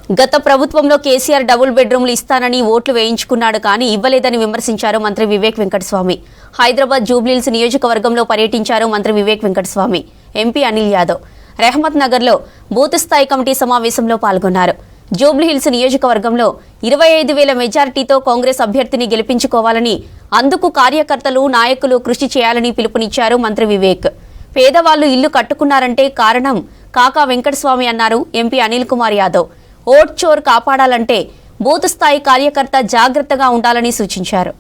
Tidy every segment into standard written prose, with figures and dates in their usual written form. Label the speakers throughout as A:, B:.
A: గత ప్రభుత్వంలో కేసీఆర్ డబుల్ బెడ్రూమ్లు ఇస్తానని ఓట్లు వేయించుకున్నాడు కానీ ఇవ్వలేదని విమర్శించారు మంత్రి వివేక్ వెంకటస్వామి. హైదరాబాద్ జూబ్లీహిల్స్ నియోజకవర్గంలో పర్యటించారు మంత్రి వివేక్ వెంకటస్వామి. ఎంపీ అనిల్ యాదవ్ రెహమత్ నగర్లో బూత్ స్థాయి కమిటీ సమావేశంలో పాల్గొన్నారు. జూబ్లీహిల్స్ నియోజకవర్గంలో 25,000 మెజారిటీతో కాంగ్రెస్ అభ్యర్థిని గెలిపించుకోవాలని, అందుకు కార్యకర్తలు నాయకులు కృషి చేయాలని పిలుపునిచ్చారు మంత్రి వివేక్. పేదవాళ్లు ఇల్లు కట్టుకున్నారంటే కారణం కాకా వెంకటస్వామి అన్నారు ఎంపీ అనిల్ కుమార్ యాదవ్. ఓట్ చోర్ కాపాడాలంటే బూత్ స్థాయి కార్యకర్త జాగ్రత్తగా ఉండాలని సూచించారు.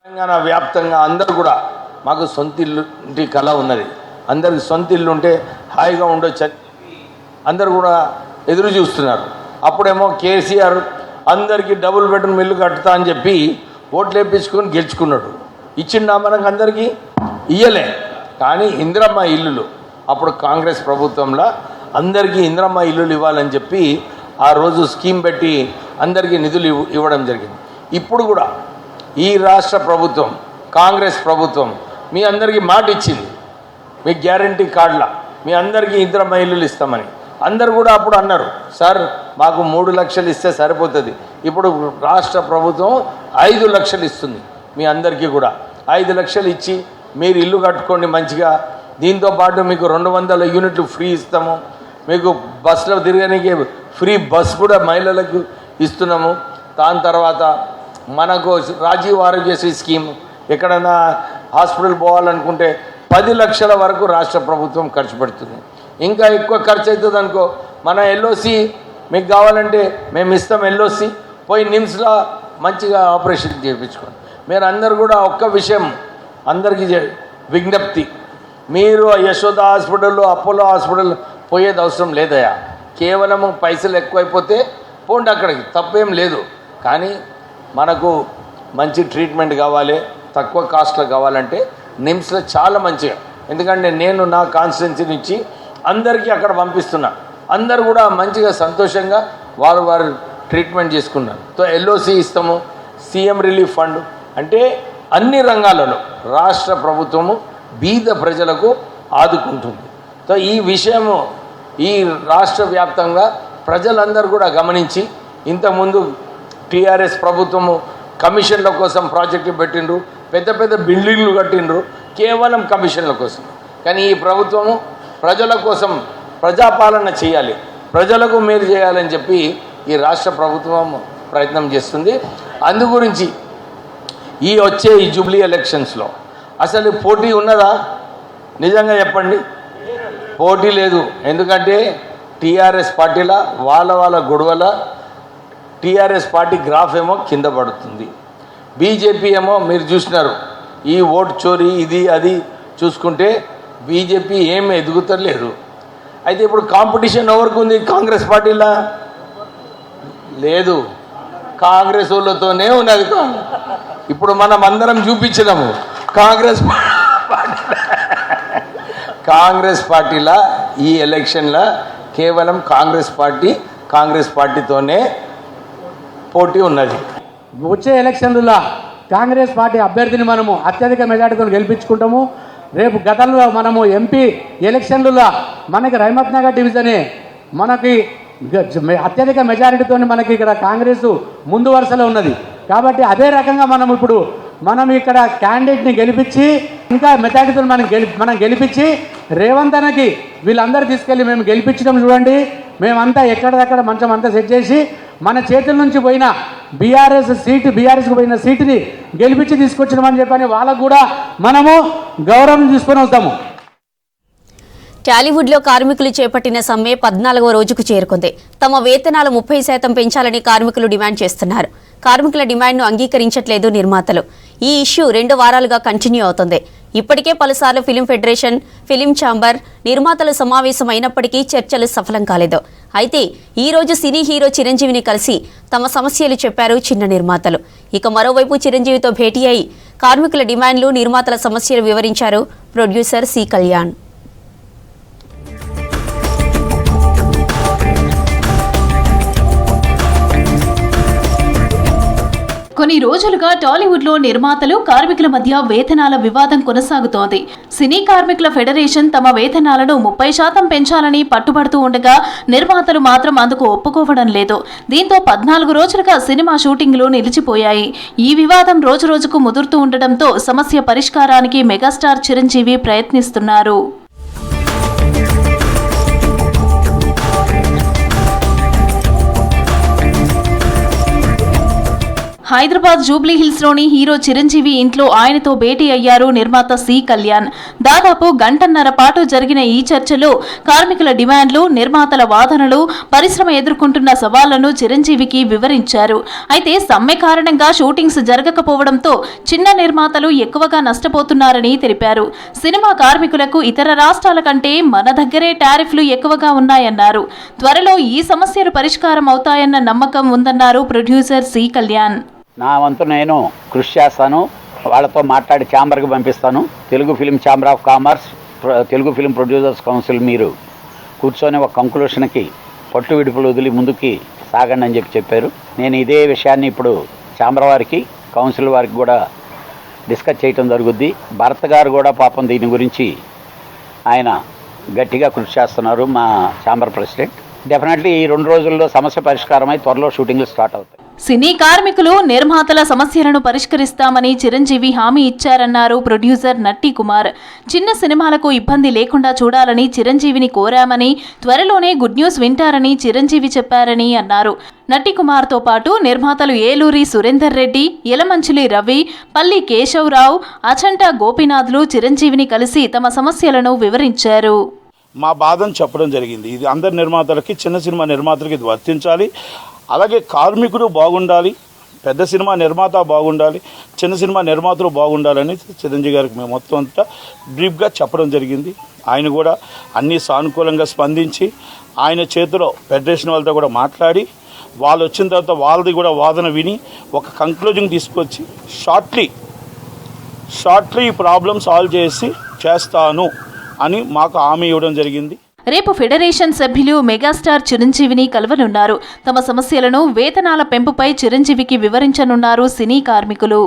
B: తెలంగాణ వ్యాప్తంగా అందరూ కూడా మాకు సొంత ఇల్లు కళ ఉన్నది, అందరికి సొంత ఇల్లు ఉంటే హాయిగా ఉండొచ్చు అందరు కూడా ఎదురు చూస్తున్నారు. అప్పుడేమో కేసీఆర్ అందరికీ డబుల్ బెడ్రూమ్ ఇల్లు కట్టుతా అని చెప్పి ఓట్లు వేయించుకొని గెలుచుకున్నాడు. ఇచ్చిండా మనకు అందరికీ ఇయ్యలే. కానీ ఇందిరమ్మ ఇల్లులు అప్పుడు కాంగ్రెస్ ప్రభుత్వంలో అందరికీ ఇందిరమ్మ ఇల్లులు ఇవ్వాలని చెప్పి ఆ రోజు స్కీమ్ పెట్టి అందరికీ నిధులు ఇవ్వడం జరిగింది. ఇప్పుడు కూడా ఈ రాష్ట్ర ప్రభుత్వం కాంగ్రెస్ ప్రభుత్వం మీ అందరికీ మాట ఇచ్చింది, మీ గ్యారంటీ కార్డుల మీ అందరికీ ఇందిరమ్మ ఇల్లులు ఇస్తామని. అందరు కూడా అప్పుడు అన్నారు, సార్ మాకు 3 లక్షలు ఇస్తే సరిపోతుంది. ఇప్పుడు రాష్ట్ర ప్రభుత్వం 5 లక్షలు ఇస్తుంది. మీ అందరికీ కూడా 5 లక్షలు ఇచ్చి మీరు ఇల్లు కట్టుకోండి మంచిగా. దీంతోపాటు మీకు 200 యూనిట్లు ఫ్రీ ఇస్తాము. మీకు బస్సులో తిరగడానికి ఫ్రీ బస్ కూడా మహిళలకు ఇస్తున్నాము. దాని తర్వాత మనకు రాజీవ్ ఆరోగ్యశ్రీ స్కీమ్, ఎక్కడైనా హాస్పిటల్ పోవాలనుకుంటే 10 లక్షల వరకు రాష్ట్ర ప్రభుత్వం ఖర్చు పెడుతుంది. ఇంకా ఎక్కువ ఖర్చు అవుతుంది అనుకో, మన ఎల్ఓసి మీకు కావాలంటే మేము ఇస్తాం. ఎల్ఓసి పోయి నిమ్స్లో మంచిగా ఆపరేషన్ చేయించుకోండి. మీరు అందరు కూడా ఒక్క విషయం అందరికీ విజ్ఞప్తి, మీరు యశోద హాస్పిటల్లో అపోలో హాస్పిటల్ పోయేది అవసరం లేదయా. కేవలము పైసలు ఎక్కువైపోతే పోండి, అక్కడికి తప్పేం లేదు. కానీ మనకు మంచి ట్రీట్మెంట్ కావాలి, తక్కువ కాస్ట్లో కావాలంటే నిమ్స్లో చాలా మంచిగా, ఎందుకంటే నేను నా కాన్స్టిట్యున్సీ నుంచి అందరికీ అక్కడ పంపిస్తున్నా. అందరు కూడా మంచిగా సంతోషంగా వారు ట్రీట్మెంట్ చేసుకున్నారు. సో ఎల్ఓసి ఇస్తాము, సీఎం రిలీఫ్ ఫండ్, అంటే అన్ని రంగాలలో రాష్ట్ర ప్రభుత్వము బీద ప్రజలకు ఆదుకుంటుంది. సో ఈ విషయము ఈ రాష్ట్ర వ్యాప్తంగా ప్రజలందరూ కూడా గమనించి, ఇంతకుముందు టీఆర్ఎస్ ప్రభుత్వము కమిషన్ల కోసం ప్రాజెక్టు పెట్టిండ్రు, పెద్ద పెద్ద బిల్డింగ్లు కట్టిండ్రు కేవలం కమిషన్ల కోసం. కానీ ఈ ప్రభుత్వము ప్రజల కోసం ప్రజాపాలన చేయాలి, ప్రజలకు మేలు చేయాలని చెప్పి ఈ రాష్ట్ర ప్రభుత్వం ప్రయత్నం చేస్తుంది. అందు గురించి వచ్చే ఈ జూబ్లీ ఎలక్షన్స్లో అసలు పోటీ ఉన్నదా? నిజంగా చెప్పండి, పోటీ లేదు. ఎందుకంటే టీఆర్ఎస్ పార్టీల వాళ్ళ గొడవల టీఆర్ఎస్ పార్టీ గ్రాఫ్ ఏమో కింద పడుతుంది, బీజేపీ ఏమో మీరు చూసినారు ఈ ఓటు చోరీ ఇది అది చూసుకుంటే బీజేపీ ఏం ఎదుగుతలేదు. అయితే ఇప్పుడు కాంపిటీషన్ ఎవరికి ఉంది? కాంగ్రెస్ పార్టీలా లేదు, కాంగ్రెస్ వాళ్ళతోనే ఉన్నది. ఇప్పుడు మనం అందరం చూపించినాము కాంగ్రెస్ పార్టీలా ఈ ఎలక్షన్లో కేవలం కాంగ్రెస్ పార్టీతోనే పోటీ ఉన్నది.
C: వచ్చే ఎలక్షన్లలో కాంగ్రెస్ పార్టీ అభ్యర్థిని మనము అత్యధిక మెజార్టీతో గెలిపించుకుంటాము. రేపు గతంలో మనము ఎంపీ ఎలక్షన్లలో మనకి రెహమత్ నగర్ డివిజనే మనకి అత్యధిక మెజారిటీతో మనకి ఇక్కడ కాంగ్రెస్ ముందు వరుసలో ఉన్నది. కాబట్టి అదే రకంగా మనం ఇక్కడ క్యాండిడేట్ని గెలిపించి ఇంకా మెజారిటీతో మనం గెలిపించి రేవంత్ అన్నకి వీళ్ళందరూ తీసుకెళ్ళి మేము గెలిపించడం చూడండి. మేమంతా ఎక్కడిదక్కడ మంచం అంతా సెట్ చేసి మన చేతుల నుంచి పోయిన బీఆర్ఎస్కు పోయిన సీటుని గెలిపించి తీసుకొచ్చినామని చెప్పని వాళ్ళకు కూడా మనము గౌరవం తీసుకొని వస్తాము.
A: టాలీవుడ్లో కార్మికులు చేపట్టిన సమ్మె 14వ రోజుకు చేరుకుంది. తమ వేతనాలు 30% పెంచాలని కార్మికులు డిమాండ్ చేస్తున్నారు. కార్మికుల డిమాండ్ను అంగీకరించట్లేదు నిర్మాతలు. ఈ ఇష్యూ 2 వారాలుగా కంటిన్యూ అవుతుంది. ఇప్పటికే పలుసార్లు ఫిలిం ఫెడరేషన్, ఫిలిం ఛాంబర్ నిర్మాతలు సమావేశం అయినప్పటికీ చర్చలు సఫలం కాలేదు. అయితే ఈ రోజు సినీ హీరో చిరంజీవిని కలిసి తమ సమస్యలు చెప్పారు చిన్న నిర్మాతలు. ఇక మరోవైపు చిరంజీవితో భేటీ అయి కార్మికుల డిమాండ్లు, నిర్మాతల సమస్యలు వివరించారు ప్రొడ్యూసర్ సి కళ్యాణ్.
D: కొన్ని కొన్ని రోజులుగా టాలీవుడ్లో నిర్మాతలు కార్మికుల మధ్య వేతనాల వివాదం కొనసాగుతోంది. సినీ కార్మికుల ఫెడరేషన్ తమ వేతనాలను 30% పెంచాలని పట్టుబడుతూ ఉండగా నిర్మాతలు మాత్రం అందుకు ఒప్పుకోవడం లేదు. దీంతో 14 రోజులుగా సినిమా షూటింగ్లు నిలిచిపోయాయి. ఈ వివాదం రోజురోజుకు ముదురుతూ ఉండడంతో సమస్య పరిష్కారానికి మెగాస్టార్ చిరంజీవి ప్రయత్నిస్తున్నారు. హైదరాబాద్ జూబ్లీ హిల్స్ లోని హీరో చిరంజీవి ఇంట్లో ఆయనతో భేటీ అయ్యారు నిర్మాత సి కళ్యాణ్. దాదాపు గంటన్నర పాటు జరిగిన ఈ చర్చలో కార్మికుల డిమాండ్లు, నిర్మాతల వాదనలు, పరిశ్రమ ఎదుర్కొంటున్న సవాళ్లను చిరంజీవికి వివరించారు. అయితే సమ్మె కారణంగా షూటింగ్స్ జరగకపోవడంతో చిన్న నిర్మాతలు ఎక్కువగా నష్టపోతున్నారని తెలిపారు. సినిమా కార్మికులకు ఇతర రాష్ట్రాల కంటే మన దగ్గరే టారిఫ్లు ఎక్కువగా ఉన్నాయన్నారు. త్వరలో ఈ సమస్యలు పరిష్కారం అవుతాయన్న నమ్మకం ఉందన్నారు ప్రొడ్యూసర్ సి కళ్యాణ్.
E: నా వంతు నేను కృషి చేస్తాను, వాళ్ళతో మాట్లాడి ఛాంబర్కి పంపిస్తాను. Telugu film chamber of commerce, Telugu film producers council మీరు కూర్చొని ఒక కంక్లూషన్కి పట్టు విడుపులు వదిలి ముందుకి సాగండి అని చెప్పారు. నేను ఇదే విషయాన్ని ఇప్పుడు ఛాంబర్ వారికి, కౌన్సిల్ వారికి కూడా డిస్కస్ చేయటం జరుగుద్ది. భరత్ గారు కూడా పాపం దీని గురించి ఆయన గట్టిగా కృషి చేస్తున్నారు, మా ఛాంబర్ ప్రెసిడెంట్. డెఫినెట్లీ ఈ 2 రోజుల్లో సమస్య పరిష్కారమై త్వరలో షూటింగ్లు స్టార్ట్ అవుతాయి.
D: సినీ కార్మికులు, నిర్మాతల సమస్యలను పరిష్కరిస్తామని చిరంజీవి హామీ ఇచ్చారన్నారు ప్రొడ్యూసర్ నట్టి కుమార్. చిన్న సినిమాలకు ఇబ్బంది లేకుండా చూడాలని చిరంజీవిని కోరామని, త్వరలోనే గుడ్ న్యూస్ వింటారని చిరంజీవి చెప్పారని అన్నారు. నట్టి కుమార్తో పాటు నిర్మాతలు ఏలూరి సురేందర్ రెడ్డి, యలమంచిలి రవి, పల్లి కేశవరావు, అచంటా గోపీనాథ్లు చిరంజీవిని కలిసి తమ సమస్యలను వివరించారు.
F: మా బాధను చెప్పడం జరిగింది. ఇది అందరి నిర్మాతలకి, చిన్న సినిమా నిర్మాతలకి ఇది వర్తించాలి. అలాగే కార్మికుడు బాగుండాలి, పెద్ద సినిమా నిర్మాత బాగుండాలి, చిన్న సినిమా నిర్మాతలు బాగుండాలని చిరంజీవి గారికి మేము మొత్తం అంతా బ్రీఫ్గా చెప్పడం జరిగింది. ఆయన కూడా అన్నీ సానుకూలంగా స్పందించి ఆయన చేతిలో ఫెడరేషన్ వాళ్ళతో కూడా మాట్లాడి, వాళ్ళు వచ్చిన తర్వాత వాళ్ళది కూడా వాదన విని ఒక కంక్లూజన్ తీసుకొచ్చి షార్ట్లీ ఈ ప్రాబ్లమ్ సాల్వ్ చేస్తాను అని మాకు హామీ ఇవ్వడం జరిగింది.
D: రేపు ఫెడరేషన్ సభ్యులు మెగాస్టార్ చిరంజీవిని కలవనున్నారు. తమ సమస్యలను, వేతనాల పెంపుపై చిరంజీవికి వివరించనున్నారు సినీ కార్మికులు.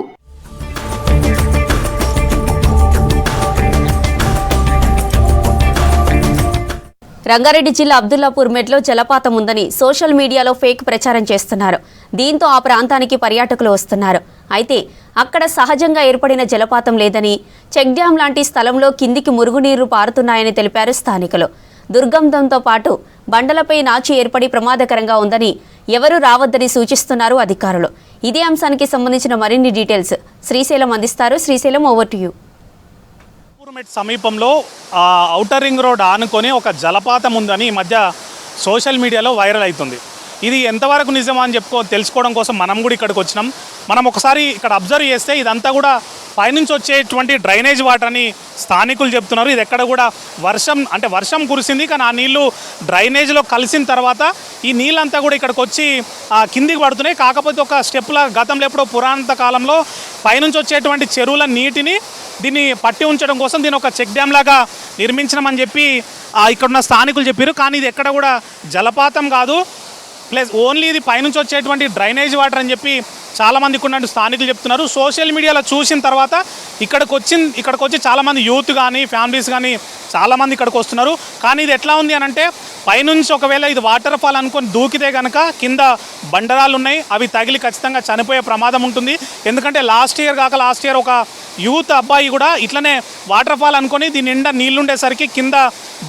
A: రంగారెడ్డి జిల్లా అబ్దుల్లాపూర్ మెట్లో జలపాతం ఉందని సోషల్ మీడియాలో ఫేక్ ప్రచారం చేస్తున్నారు. దీంతో ఆ ప్రాంతానికి పర్యాటకులు వస్తున్నారు. అయితే అక్కడ సహజంగా ఏర్పడిన జలపాతం లేదని, చెక్ డ్యాం లాంటి స్థలంలో కిందికి మురుగునీరు పారుతున్నాయని తెలిపారు స్థానికులు. దుర్గంధంతో పాటు బండలపై నాచు ఏర్పడి ప్రమాదకరంగా ఉందని, ఎవరూ రావద్దని సూచిస్తున్నారు అధికారులు. ఇదే అంశానికి సంబంధించిన మరిన్ని డీటెయిల్స్ శ్రీశైలం అందిస్తారు. Srisailam, over to you.
G: సమీపంలో ఔటర్ రింగ్ రోడ్ ఆనుకొని ఒక జలపాతం ఉందని ఈ మధ్య సోషల్ మీడియాలో వైరల్ అవుతుంది. ఇది ఎంతవరకు నిజమా అని తెలుసుకోవడం కోసం మనం కూడా ఇక్కడికి వచ్చినాం. మనం ఒకసారి ఇక్కడ అబ్జర్వ్ చేస్తే ఇదంతా కూడా పైనుంచి వచ్చేటువంటి డ్రైనేజ్ వాటర్ అని స్థానికులు చెప్తున్నారు. ఇది ఎక్కడ కూడా వర్షం కురిసింది, కానీ ఆ నీళ్లు డ్రైనేజ్లో కలిసిన తర్వాత ఈ నీళ్ళంతా కూడా ఇక్కడికి వచ్చి కిందికి పడుతున్నాయి. కాకపోతే ఒక స్టెప్ల గతంలో ఎప్పుడో పురాతన కాలంలో పైనుంచి వచ్చేటువంటి చెరువుల నీటిని దీన్ని పట్టి ఉంచడం కోసం దీన్ని ఒక చెక్ డ్యామ్ లాగా నిర్మించమని చెప్పి ఇక్కడున్న స్థానికులు చెప్పారు. కానీ ఇది ఎక్కడ కూడా జలపాతం కాదు, ప్లస్ ఓన్లీ ఇది పైనుంచి వచ్చేటువంటి డ్రైనేజ్ వాటర్ అని చెప్పి చాలామందికి ఉన్నట్టు స్థానికులు చెప్తున్నారు. సోషల్ మీడియాలో చూసిన తర్వాత ఇక్కడికి వచ్చి చాలామంది యూత్ కానీ, ఫ్యామిలీస్ కానీ చాలామంది ఇక్కడికి వస్తున్నారు. కానీ ఇది ఎట్లా ఉంది అని అంటే, పైనుంచి ఒకవేళ ఇది వాటర్ ఫాల్ అనుకొని దూకితే కనుక కింద బండరాలు ఉన్నాయి, అవి తగిలి ఖచ్చితంగా చనిపోయే ప్రమాదం ఉంటుంది. ఎందుకంటే లాస్ట్ ఇయర్ ఒక యూత్ అబ్బాయి కూడా ఇట్లనే వాటర్ ఫాల్ అనుకొని దీని నిండా నీళ్లుండేసరికి కింద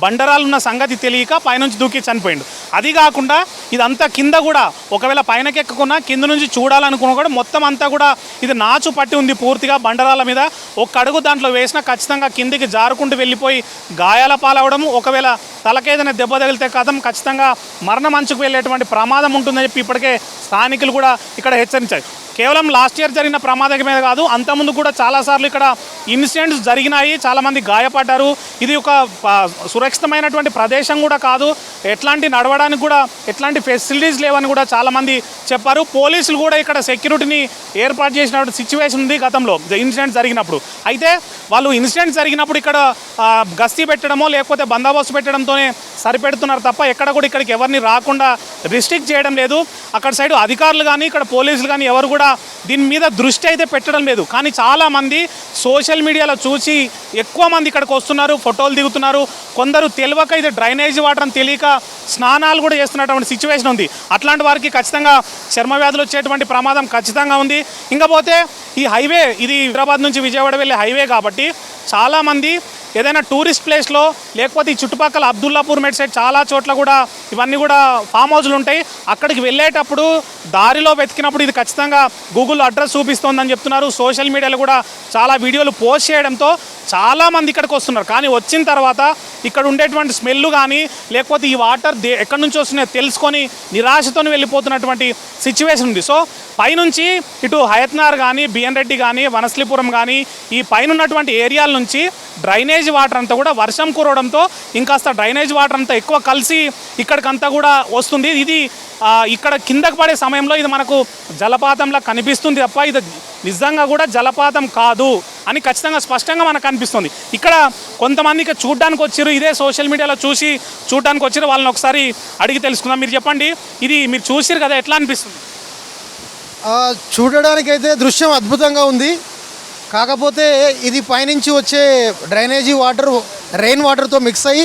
G: బండరాలు ఉన్న సంగతి తెలియక పైనుంచి దూకి చనిపోయిండు. అది కాకుండా ఇదంతా కింద కూడా ఒకవేళ పైనకి ఎక్కకున్నా కింద నుంచి చూడాలనుకున్నా కూడా మొత్తం అంతా కూడా ఇది నాచు పట్టి ఉంది పూర్తిగా బండరాల మీద. ఒక్క అడుగు దాంట్లో వేసినా ఖచ్చితంగా కిందికి జారుకుంటూ వెళ్ళిపోయి గాయాల పాలవడము, ఒకవేళ తలకేదైనా దెబ్బ తగిలితే కథం ఖచ్చితంగా మరణం అంచుకు వెళ్ళేటువంటి ప్రమాదం ఉంటుందని చెప్పి ఇప్పటికే స్థానికులు కూడా ఇక్కడ హెచ్చరించారు. కేవలం లాస్ట్ ఇయర్ జరిగిన ప్రమాదం మీద కాదు, అంతకుముందు కూడా చాలాసార్లు ఇక్కడ ఇన్సిడెంట్స్ జరిగినాయి, చాలామంది గాయపడ్డారు. ఇది ఒక సురక్షితమైనటువంటి ప్రదేశం కూడా కాదు, ఎట్లాంటి నడవడానికి కూడా ఎట్లాంటి ఫెసిలిటీస్ లేవని కూడా చాలామంది చెప్పారు. పోలీసులు కూడా ఇక్కడ సెక్యూరిటీని ఏర్పాటు చేసినటువంటి సిచ్యువేషన్ ఉంది గతంలో ఇన్సిడెంట్ జరిగినప్పుడు. అయితే వాళ్ళు ఇన్సిడెంట్ జరిగినప్పుడు ఇక్కడ గస్తీ పెట్టడమో లేకపోతే బందోబస్తు పెట్టడంతోనే సరిపెడుతున్నారు తప్ప ఎక్కడ కూడా ఇక్కడికి ఎవరిని రాకుండా రిస్ట్రిక్ట్ చేయడం లేదు. అక్కడ సైడ్ అధికారులు కానీ ఇక్కడ పోలీసులు కానీ ఎవరు కూడా దీని మీద దృష్టి అయితే పెట్టడం లేదు. కానీ చాలామంది సోషల్ మీడియాలో చూసి ఎక్కువ మంది ఇక్కడికి వస్తున్నారు, ఫోటోలు దిగుతున్నారు. కొందరు తెలియక ఇది డ్రైనేజ్ వాటర్ అని తెలియక స్నానాలు కూడా చేస్తున్నటువంటి సిచ్యువేషన్ ఉంది. అట్లాంటి వారికి ఖచ్చితంగా చర్మ వ్యాధులు వచ్చేటువంటి ప్రమాదం ఖచ్చితంగా ఉంది. ఇంకపోతే ఈ హైవే ఇది హైదరాబాద్ నుంచి విజయవాడ వెళ్ళే హైవే కాబట్టి చాలామంది ఏదైనా టూరిస్ట్ ప్లేస్లో లేకపోతే ఈ చుట్టుపక్కల అబ్దుల్లాపూర్ మెట్ సైడ్ చాలా చోట్ల కూడా ఇవన్నీ కూడా ఫామ్ హౌస్లు ఉంటాయి. అక్కడికి వెళ్ళేటప్పుడు దారిలో వెతికినప్పుడు ఇది ఖచ్చితంగా గూగుల్ అడ్రస్ చూపిస్తోందని చెప్తున్నారు. సోషల్ మీడియాలో కూడా చాలా వీడియోలు పోస్ట్ చేయడంతో చాలామంది ఇక్కడికి వస్తున్నారు. కానీ వచ్చిన తర్వాత ఇక్కడ ఉండేటువంటి స్మెల్ కానీ లేకపోతే ఈ వాటర్ ఎక్కడి నుంచి వస్తున్నాయో తెలుసుకొని నిరాశతో వెళ్ళిపోతున్నటువంటి సిచ్యువేషన్ ఉంది. సో పైనుంచి ఇటు హయత్నార్ కానీ బిఎన్ రెడ్డి కానీ వనస్లీపురం కానీ ఈ పైన ఉన్నటువంటి ఏరియాల నుంచి డ్రైనేజ్ వాటర్ అంతా కూడా వర్షం కురవడంతో ఇంకాస్త డ్రైనేజ్ వాటర్ అంతా ఎక్కువ కలిసి ఇక్కడికంతా కూడా వస్తుంది. ఇది ఇక్కడ కిందకు పడే సమయంలో ఇది మనకు జలపాతంలా కనిపిస్తుంది తప్ప ఇది నిజంగా కూడా జలపాతం కాదు అని ఖచ్చితంగా స్పష్టంగా మనకు కనిపిస్తుంది. ఇక్కడ కొంతమందికి చూడడానికి వచ్చారు, ఇదే సోషల్ మీడియాలో చూసి చూడడానికి వచ్చారు. వాళ్ళని ఒకసారి అడిగి తెలుసుకుందాం. మీరు చెప్పండి, ఇది మీరు చూసారు కదా, ఎట్లా అనిపిస్తుంది?
H: చూడడానికైతే దృశ్యం అద్భుతంగా ఉంది. కాకపోతే ఇది పైనుంచి వచ్చే డ్రైనేజీ వాటర్ రెయిన్ వాటర్తో మిక్స్ అయ్యి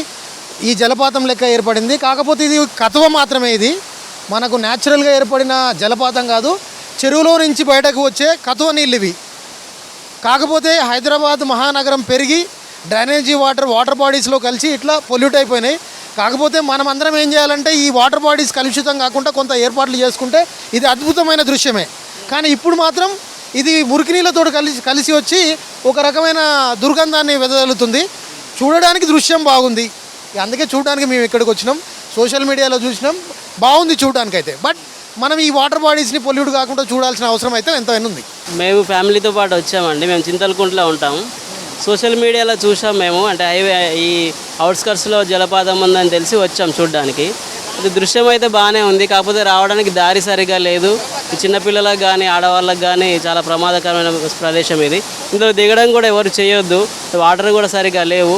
H: ఈ జలపాతం లెక్క ఏర్పడింది. కాకపోతే ఇది కతువ మాత్రమే, ఇది మనకు న్యాచురల్గా ఏర్పడిన జలపాతం కాదు. చెరువులో నుంచి బయటకు వచ్చే కతువ నీళ్ళు ఇవి. కాకపోతే హైదరాబాద్ మహానగరం పెరిగి డ్రైనేజీ వాటర్ బాడీస్లో కలిసి ఇట్లా పొల్యూట్ అయిపోయినాయి. కాకపోతే మనం అందరం ఏం చేయాలంటే ఈ వాటర్ బాడీస్ కలుషితం కాకుండా కొంత ఏర్పాట్లు చేసుకుంటే ఇది అద్భుతమైన దృశ్యమే. కానీ ఇప్పుడు మాత్రం ఇది మురికి నీళ్ళతో కలిసి వచ్చి ఒక రకమైన దుర్గంధాన్ని వెదజల్లుతుంది. చూడడానికి దృశ్యం బాగుంది, అందుకే చూడడానికి మేము ఇక్కడికి వచ్చినాం. సోషల్ మీడియాలో చూసినాం, బాగుంది చూడడానికి అయితే. బట్ మనం ఈ వాటర్ బాడీస్ని పొల్యూట్ కాకుండా చూడాల్సిన అవసరం అయితే ఎంతైనా ఉంది.
I: మేము ఫ్యామిలీతో పాటు వచ్చామండి. మేము చింతలకుంటలో ఉంటాము. సోషల్ మీడియాలో చూసాం మేము, అంటే హైవే ఈ అవుట్స్కట్స్లో జలపాతం ఉందని తెలిసి వచ్చాం చూడడానికి. ఇది దృశ్యం అయితే బాగానే ఉంది, కాకపోతే రావడానికి దారి సరిగా లేదు. చిన్నపిల్లలకు కానీ ఆడవాళ్ళకి కానీ చాలా ప్రమాదకరమైన ప్రదేశం ఇది. ఇందులో దిగడం కూడా ఎవరు చేయొద్దు, వాటర్ కూడా సరిగా లేవు.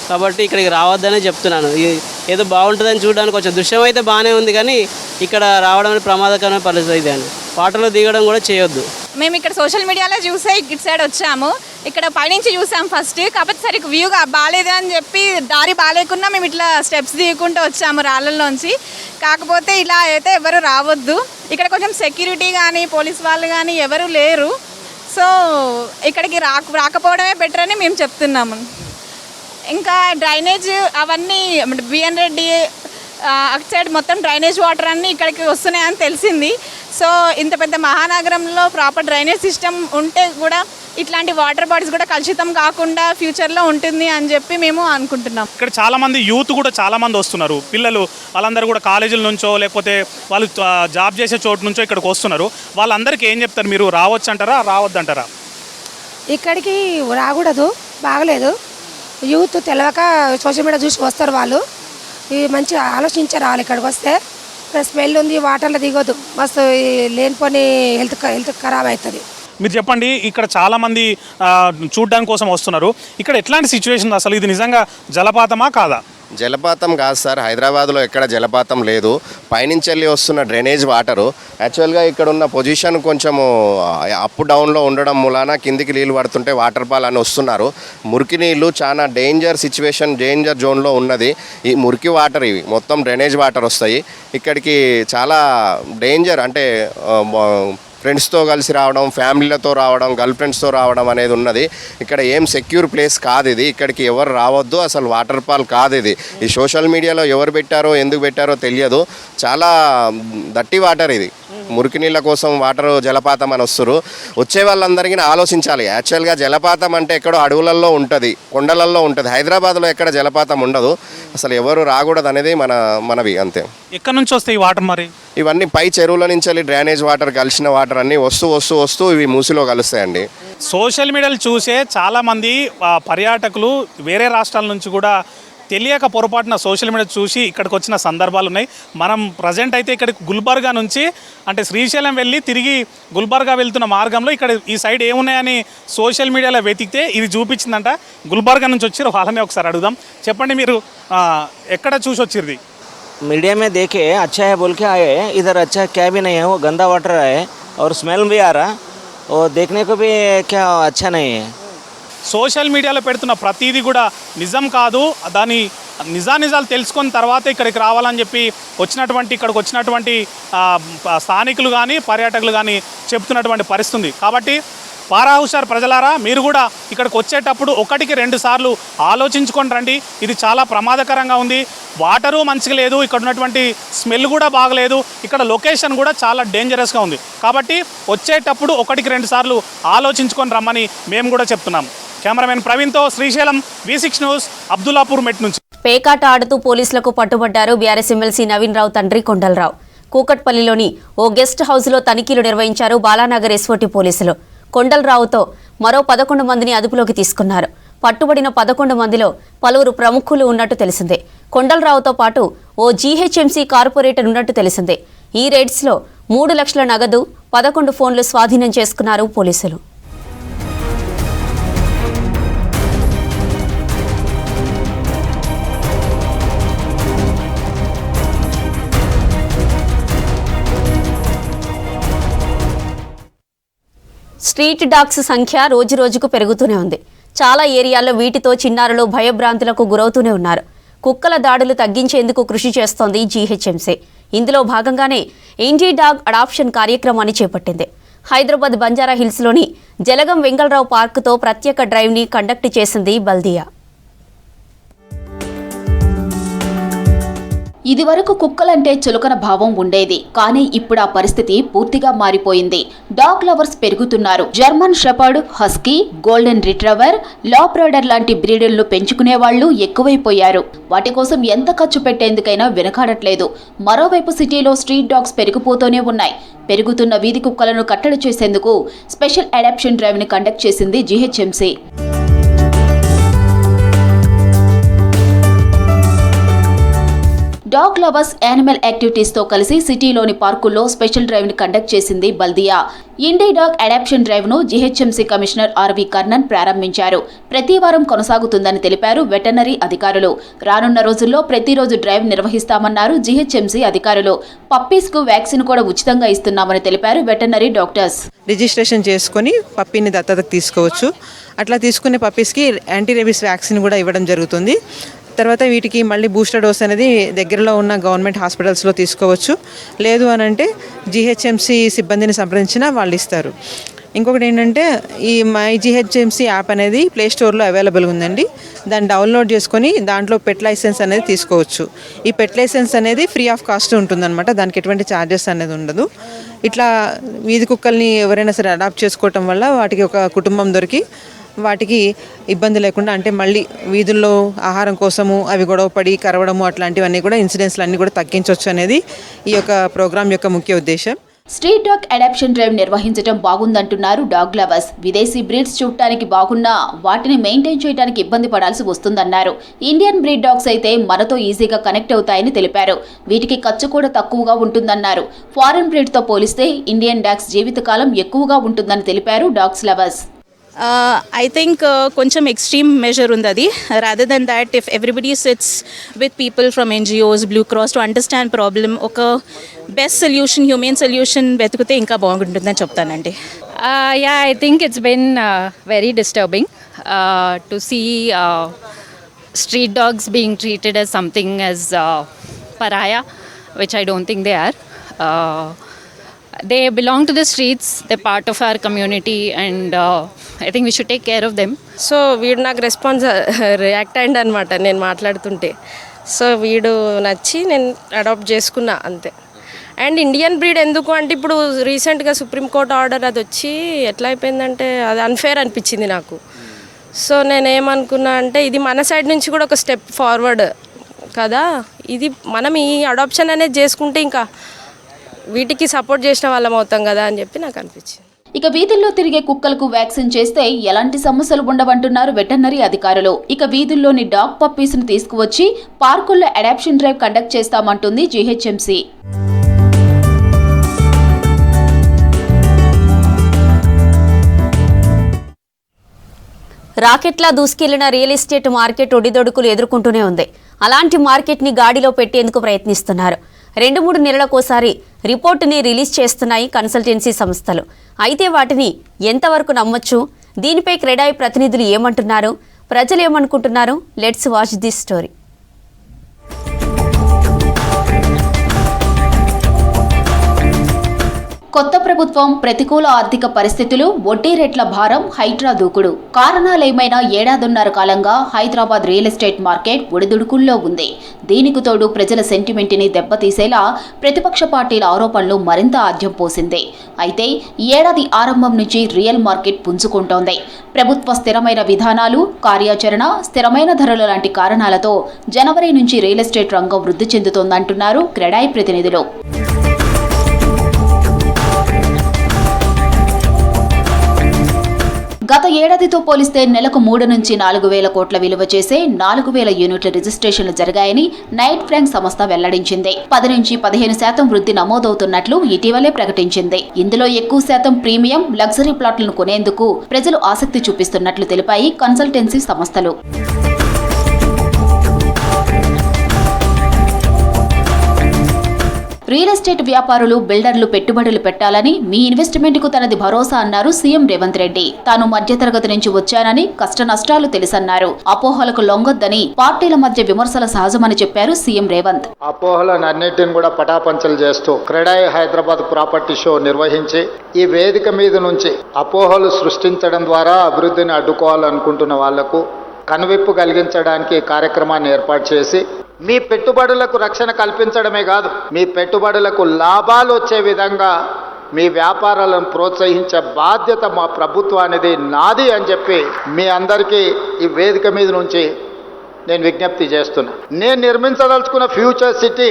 I: కాబట్టి ఇక్కడికి రావద్దనే చెప్తున్నాను. ఏదో బాగుంటుందని చూడడానికి వచ్చే దృశ్యం అయితే బాగానే ఉంది, కానీ ఇక్కడ రావడం ప్రమాదకరమైన పరిస్థితి అండి. వాటర్లో దిగడం కూడా చేయొద్దు.
J: మేము ఇక్కడ సోషల్ మీడియాలో చూసే ఇటు సైడ్ వచ్చాము. ఇక్కడ పైనుంచి చూసాం ఫస్ట్, కాకపోతే సరిగ్గా వ్యూగా బాగాలేదు అని చెప్పి దారి బాగాలేకున్నా మేము ఇట్లా స్టెప్స్ దిగుకుంటూ వచ్చాము రాళ్ళల్లోంచి. కాకపోతే ఇలా అయితే ఎవరు రావద్దు. ఇక్కడ కొంచెం సెక్యూరిటీ కానీ పోలీస్ వాళ్ళు కానీ ఎవరు లేరు. సో ఇక్కడికి రాకపోవడమే బెటర్ అని మేము చెప్తున్నాము. ఇంకా డ్రైనేజ్ అవన్నీ బిఎన్ రెడ్డి అటు సైడ్ మొత్తం డ్రైనేజ్ వాటర్ అన్నీ ఇక్కడికి వస్తున్నాయని తెలిసింది. సో ఇంత పెద్ద మహానగరంలో ప్రాపర్ డ్రైనేజ్ సిస్టమ్ ఉంటే కూడా ఇట్లాంటి వాటర్ బాడీస్ కూడా కలుషితం కాకుండా ఫ్యూచర్లో ఉంటుంది అని చెప్పి మేము అనుకుంటున్నాం.
G: ఇక్కడ చాలామంది యూత్ కూడా చాలామంది వస్తున్నారు, పిల్లలు వాళ్ళందరూ కూడా కాలేజీల నుంచో లేకపోతే వాళ్ళు జాబ్ చేసే చోటు నుంచో ఇక్కడికి వస్తున్నారు. వాళ్ళందరికీ ఏం చెప్తారు? మీరు రావచ్చు అంటారా, రావద్దంటారా?
K: ఇక్కడికి రాకూడదు, బాగలేదు. యూత్ తెలియక సోషల్ మీడియా చూసి వస్తారు. వాళ్ళు మంచి ఆలోచించారు రావాలి. ఇక్కడికి వస్తే స్మెల్ ఉంది, వాటర్లో దిగొద్దు, మస్తు లేనిపోని హెల్త్ ఖరాబ్ అవుతుంది.
G: మీరు చెప్పండి, ఇక్కడ చాలామంది చూడడానికి కోసం వస్తున్నారు. ఇక్కడ ఎట్లాంటి సిచ్యువేషన్ అసలు? ఇది నిజంగా జలపాతమా కాదా?
L: జలపాతం కాదు సార్, హైదరాబాద్లో ఎక్కడ జలపాతం లేదు. పైనుంచి వెళ్ళి వస్తున్న డ్రైనేజ్ వాటరు యాక్చువల్గా ఇక్కడ ఉన్న పొజిషన్ కొంచెము అప్ డౌన్లో ఉండడం మూలాన కిందికి నీళ్ళు పడుతుంటే వాటర్ ఫాల్ అని వస్తున్నారు. మురికి నీళ్ళు చాలా డేంజర్ సిచ్యువేషన్, డేంజర్ జోన్లో ఉన్నది. ఈ మురికి వాటర్ ఇవి మొత్తం డ్రైనేజ్ వాటర్ వస్తాయి ఇక్కడికి. చాలా డేంజర్, అంటే ఫ్రెండ్స్తో కలిసి రావడం, ఫ్యామిలీలతో రావడం, గర్ల్ ఫ్రెండ్స్తో రావడం అనేది ఉన్నది. ఇక్కడ ఏం సెక్యూర్ ప్లేస్ కాదు ఇది. ఇక్కడికి ఎవరు రావద్దు, అసలు వాటర్ ఫాల్ కాదు ఇది. ఈ సోషల్ మీడియాలో ఎవరు పెట్టారో ఎందుకు పెట్టారో తెలియదు. చాలా దట్టి వాటర్ ఇది. మురికి నీళ్ళ కోసం వాటర్ జలపాతం అని వస్తారు. వచ్చే వాళ్ళందరికీ ఆలోచించాలి. యాక్చువల్గా జలపాతం అంటే ఎక్కడో అడవులలో ఉంటుంది, కొండలలో ఉంటుంది. హైదరాబాద్లో ఎక్కడ జలపాతం ఉండదు. అసలు ఎవరు రాకూడదు అనేది మనవి అంతే.
G: ఎక్కడి నుంచి వస్తాయి ఈ వాటర్ మరి?
L: ఇవన్నీ పై చెరువుల నుంచి వెళ్ళి డ్రైనేజ్ వాటర్, కలిసిన వాటర్ అన్నీ వస్తూ ఇవి మూసిలో కలుస్తాయండి.
G: సోషల్ మీడియాలు చూసే చాలామంది పర్యాటకులు వేరే రాష్ట్రాల నుంచి కూడా తెలియక పొరపాటున సోషల్ మీడియా చూసి ఇక్కడికి వచ్చిన సందర్భాలు ఉన్నాయి. మనం ప్రజెంట్ అయితే ఇక్కడికి గుల్బర్గా నుంచి అంటే శ్రీశైలం వెళ్ళి తిరిగి గుల్బర్గా వెళ్తున్న మార్గంలో ఇక్కడ ఈ సైడ్ ఏమున్నాయని సోషల్ మీడియాలో వెతికితే ఇది చూపించిందంట. గుల్బర్గా నుంచి వచ్చారు, వాళ్ళని ఒకసారి అడుగుదాం. చెప్పండి, మీరు ఎక్కడ చూసి వచ్చింది?
I: मीडिया में देखे अच्छा है बोल के आए. इधर अच्छा क्या भी नहीं है, वो गंदा वाटर है और स्मेल भी आ रहा और देखने को भी क्या अच्छा नहीं है.
G: సోషల్ మీడియాలో పెడుతున్న ప్రతిదీ కూడా నిజం కాదు. దాని నిజాలు తెలుసుకున్న తర్వాత ఇక్కడికి రావాలని చెప్పి ఇక్కడికి వచ్చినటువంటి స్థానికులు కానీ పర్యాటకులు కానీ చెప్తున్నటువంటి పరిస్థితి ఉంది. కాబట్టి పారా హుషార్ ప్రజలారా, మీరు కూడా ఇక్కడికి వచ్చేటప్పుడు 1-2 సార్లు ఆలోచించుకొని రండి. ఇది చాలా ప్రమాదకరంగా ఉంది. వాటరు మంచిగా లేదు, ఇక్కడ ఉన్నటువంటి స్మెల్ కూడా బాగలేదు, ఇక్కడ లొకేషన్ కూడా చాలా డేంజరస్గా ఉంది. కాబట్టి వచ్చేటప్పుడు 1-2 సార్లు ఆలోచించుకొని రమ్మని మేము కూడా చెప్తున్నాం. కెమెరామెన్ ప్రవీణ్తో Srisailam, V6 news, Abdullapurmet నుంచి.
A: పేకాట ఆడుతూ పోలీసులకు పట్టుబడ్డారు బీఆర్ఎస్ ఎమ్మెల్సీ నవీన్ రావు తండ్రి కొండలరావు. కూకట్పల్లిలోని ఓ గెస్ట్ హౌస్లో తనిఖీలు నిర్వహించారు బాలానగర్ ఎస్ఓటీ పోలీసులు. కొండలరావుతో మరో 11 మందిని అదుపులోకి తీసుకున్నారు. పట్టుబడిన 11 మందిలో పలువురు ప్రముఖులు ఉన్నట్టు తెలిసిందే. కొండలరావుతో పాటు ఓ జీహెచ్ఎంసీ కార్పొరేటర్ ఉన్నట్టు తెలిసిందే. ఈ రైడ్స్లో 3 లక్షల నగదు, 11 ఫోన్లు స్వాధీనం చేసుకున్నారు పోలీసులు. స్ట్రీట్ డాగ్స్ సంఖ్య రోజురోజుకు పెరుగుతూనే ఉంది. చాలా ఏరియాల్లో వీటితో చిన్నారులు భయభ్రాంతులకు గురవుతూనే ఉన్నారు. కుక్కల దాడులు తగ్గించేందుకు కృషి చేస్తోంది జీహెచ్ఎంసీ. ఇందులో భాగంగానే ఇండి డాగ్ అడాప్షన్ కార్యక్రమాన్ని చేపట్టింది. హైదరాబాద్ బంజారా హిల్స్లోని జలగం వెంగళరావు పార్కుతో ప్రత్యేక డ్రైవ్ని కండక్ట్ చేసింది బల్దియా.
D: ఇదివరకు కుక్కలంటే చులకన భావం ఉండేది, కానీ ఇప్పుడు ఆ పరిస్థితి పూర్తిగా మారిపోయింది. డాగ్ లవర్స్ పెరుగుతున్నారు. German shepherd, husky, golden retriever, Labrador లాంటి బ్రీడులను పెంచుకునే వాళ్లు ఎక్కువైపోయారు. వాటి కోసం ఎంత ఖర్చు పెట్టేందుకైనా వెనకాడట్లేదు. మరోవైపు సిటీలో స్ట్రీట్ డాగ్స్ పెరిగిపోతూనే ఉన్నాయి. పెరుగుతున్న వీధి కుక్కలను కట్టడి చేసేందుకు స్పెషల్ అడాప్షన్ డ్రైవ్ ని కండక్ట్ చేసింది GHMC. Dog lovers animal activities తో కలిసి సిటీలోని పార్కుల్లో స్పెషల్ డ్రైవ్ ని కండక్ట్ చేసింది బల్దియా. ఇండి డాగ్ అడాప్షన్ డ్రైవ్ ను జీహెచ్ఎంసీ కమిషనర్ ఆర్వి కర్ణన్ ప్రారంభించారు. ప్రతి వారం కొనసాగుతుందని తెలిపారు వెటర్నరీ అధికారులు. రానున్న రోజుల్లో ప్రతిరోజు డ్రైవ్ నిర్వహిస్తామన్నారు జీహెచ్ఎంసీ అధికారులు. పప్పీస్ కు వ్యాక్సిన్ కూడా ఉచితంగా ఇస్తున్నామని తెలిపారు వెటర్నరీ డాక్టర్స్.
M: రిజిస్ట్రేషన్ చేసుకుని పప్పీని దత్తతకు తీసుకోవచ్చు. అట్లా తీసుకునే పప్పీస్కి యాంటీ రేబీస్ వ్యాక్సిన్ కూడా ఇవ్వడం జరుగుతుంది. తర్వాత వీటికి మళ్ళీ బూస్టర్ డోస్ అనేది దగ్గరలో ఉన్న గవర్నమెంట్ హాస్పిటల్స్లో తీసుకోవచ్చు. లేదు అని అంటే జీహెచ్ఎంసీ సిబ్బందిని సంప్రదించినా వాళ్ళు ఇస్తారు. ఇంకొకటి ఏంటంటే ఈ మై జీహెచ్ఎంసీ యాప్ అనేది ప్లే స్టోర్లో అవైలబుల్గా ఉందండి. దాన్ని డౌన్లోడ్ చేసుకొని దాంట్లో పెట్ లైసెన్స్ అనేది తీసుకోవచ్చు. ఈ పెట్ లైసెన్స్ అనేది ఫ్రీ ఆఫ్ కాస్ట్ ఉంటుందన్నమాట. దానికి ఎటువంటి ఛార్జెస్ అనేది ఉండదు. ఇట్లా వీధి కుక్కల్ని ఎవరైనా సరే అడాప్ట్ చేసుకోవటం వల్ల వాటికి ఒక కుటుంబం దొరికి వాటికి ఇబ్బంది లేకుండా, అంటే మళ్ళీ వీధుల్లో ఆహారం కోసము అవి గొడవపడి కరవడము అట్లాంటివన్నీ కూడా ఇన్సిడెంట్స్లు అన్నీ కూడా తగ్గించవచ్చు అనేది ఈ యొక్క ప్రోగ్రాం యొక్క ముఖ్య ఉద్దేశం.
D: స్ట్రీట్ డాగ్ అడాప్షన్ డ్రైవ్ నిర్వహించడం బాగుందంటున్నారు డాగ్ లవర్స్. విదేశీ బ్రీడ్స్ చూడటానికి బాగున్నా వాటిని మెయింటైన్ చేయడానికి ఇబ్బంది పడాల్సి వస్తుందన్నారు. ఇండియన్ బ్రీడ్ డాగ్స్ అయితే మనతో ఈజీగా కనెక్ట్ అవుతాయని తెలిపారు. వీటికి ఖర్చు కూడా తక్కువగా ఉంటుందన్నారు. ఫారెన్ బ్రీడ్తో పోలిస్తే ఇండియన్ డాగ్స్ జీవితకాలం ఎక్కువగా ఉంటుందని తెలిపారు డాగ్స్ లవర్స్.
N: I think కొంచెం ఎక్స్ట్రీమ్ మెజర్ ఉంది అది. Rather than that if everybody sits with people from NGOs, blue cross to understand problem, ఒక బెస్ట్ సొల్యూషన్, హ్యూమన్ సొల్యూషన్ వెతికితే ఇంకా బాగుంటుందని చెప్తానండి.
O: Yeah, I think it's been very disturbing to see street dogs being treated as something as pariah, which I don't think they are. They belong to the streets, they're part of our community, and I think we should take care of them.
P: So వీడు నాకు react అయ్యింది అనమాట నేను మాట్లాడుతుంటే. So వీడు నచ్చి నేను adapt చేసుకున్నా అంతే. అండ్ ఇండియన్ బ్రీడ్ ఎందుకు అంటే ఇప్పుడు రీసెంట్గా సుప్రీంకోర్టు ఆర్డర్ అది వచ్చి ఎట్లా అయిపోయిందంటే అది అన్ఫేర్ అనిపించింది నాకు. సో నేనేమనుకున్నా అంటే ఇది మన సైడ్ నుంచి కూడా ఒక స్టెప్ ఫార్వర్డ్ కదా. ఇది మనం ఈ అడాప్షన్ అనేది చేసుకుంటే ఇంకా వీటికి సపోర్ట్ చేసిన వాళ్ళం అవుతాం కదా అని చెప్పి నాకు అనిపించింది.
D: ఇక వీధుల్లో తిరిగే కుక్కలకు వ్యాక్సిన్ చేస్తే ఎలాంటి సమస్యలు ఉండవంటున్నారు వెటర్నరీ అధికారులు. ఇక వీధుల్లోని డాగ్ పప్పీస్ ను తీసుకువచ్చి పార్కుల్లో అడాప్షన్ డ్రైవ్ కండక్ట్ చేస్తామంటుంది జీహెచ్ఎంసీ.
A: రాకెట్లా దూసుకెళ్లిన రియల్ ఎస్టేట్ మార్కెట్ ఒడిదొడుకులు ఎదుర్కొంటూనే ఉంది. అలాంటి మార్కెట్ని గాడిలో పెట్టేందుకు ప్రయత్నిస్తున్నారు. 2-3 నెలలకోసారి రిపోర్టుని రిలీజ్ చేస్తున్నాయి కన్సల్టెన్సీ సంస్థలు. అయితే వాటిని ఎంతవరకు నమ్మొచ్చు? దీనిపై క్రెడాయి ప్రతినిధులు ఏమంటున్నారు? ప్రజలు ఏమనుకుంటున్నారు? Let's watch this story.
D: కొత్త ప్రభుత్వం, ప్రతికూల ఆర్థిక పరిస్థితులు, వడ్డీ రేట్ల భారం, హైడ్రా దూకుడు కారణాలేమైనా ఏడాదిన్నర కాలంగా హైదరాబాద్ రియల్ ఎస్టేట్ మార్కెట్ ఒడిదుడుకుల్లో ఉంది. దీనికి తోడు ప్రజల సెంటిమెంట్ని దెబ్బతీసేలా ప్రతిపక్ష పార్టీల ఆరోపణలు మరింత ఆద్యం పోసింది. అయితే ఈ ఏడాది ఆరంభం నుంచి రియల్ మార్కెట్ పుంజుకుంటోంది. ప్రభుత్వ స్థిరమైన విధానాలు, కార్యాచరణ, స్థిరమైన ధరలు లాంటి కారణాలతో జనవరి నుంచి రియల్ ఎస్టేట్ రంగం వృద్ధి చెందుతోందంటున్నారు క్రెడాయి ప్రతినిధులు. గత ఏడాదితో పోలిస్తే నెలకు 3 నుంచి 4 వేల కోట్ల విలువ చేసే 4,000 యూనిట్ల రిజిస్ట్రేషన్లు జరిగాయని నైట్ ఫ్రాంక్ సంస్థ వెల్లడించింది. 10 నుంచి 15% వృద్ధి నమోదవుతున్నట్లు ఇటీవలే ప్రకటించింది. ఇందులో ఎక్కువ శాతం ప్రీమియం, లగ్జరీ ప్లాట్లను కొనేందుకు ప్రజలు ఆసక్తి చూపిస్తున్నట్లు తెలిపాయి కన్సల్టెన్సీ సంస్థలు. రియల్ ఎస్టేట్ వ్యాపారులు, బిల్డర్లు పెట్టుబడులు పెట్టాలని, మీ ఇన్వెస్ట్మెంట్ కు తనది భరోసా అన్నారు సీఎం రేవంత్ రెడ్డి. తాను మధ్యతరగతి నుంచి వచ్చానని, కష్ట నష్టాలు తెలుసన్నారు. అపోహలకు లొంగొద్దని, పార్టీల మధ్య విమర్శల సహజమని చెప్పారు సీఎం రేవంత్.
Q: అపోహలన్నింటిని కూడా పటాపంచలు చేస్తూ క్రెడాయి హైదరాబాద్ ప్రాపర్టీ షో నిర్వహించి ఈ వేదిక మీద నుంచి అపోహలు సృష్టించడం ద్వారా అభివృద్ధిని అడ్డుకోవాలనుకుంటున్న వాళ్లకు కనువిప్పు కలిగించడానికి కార్యక్రమాన్ని ఏర్పాటు చేసి మీ పెట్టుబడులకు రక్షణ కల్పించడమే కాదు, మీ పెట్టుబడులకు లాభాలు వచ్చే విధంగా మీ వ్యాపారాలను ప్రోత్సహించే బాధ్యత మా ప్రభుత్వానిది, నాది అని చెప్పి మీ అందరికీ ఈ వేదిక మీద నుంచి నేను విజ్ఞప్తి చేస్తున్నా. నేను నిర్మించదలుచుకున్న ఫ్యూచర్ సిటీ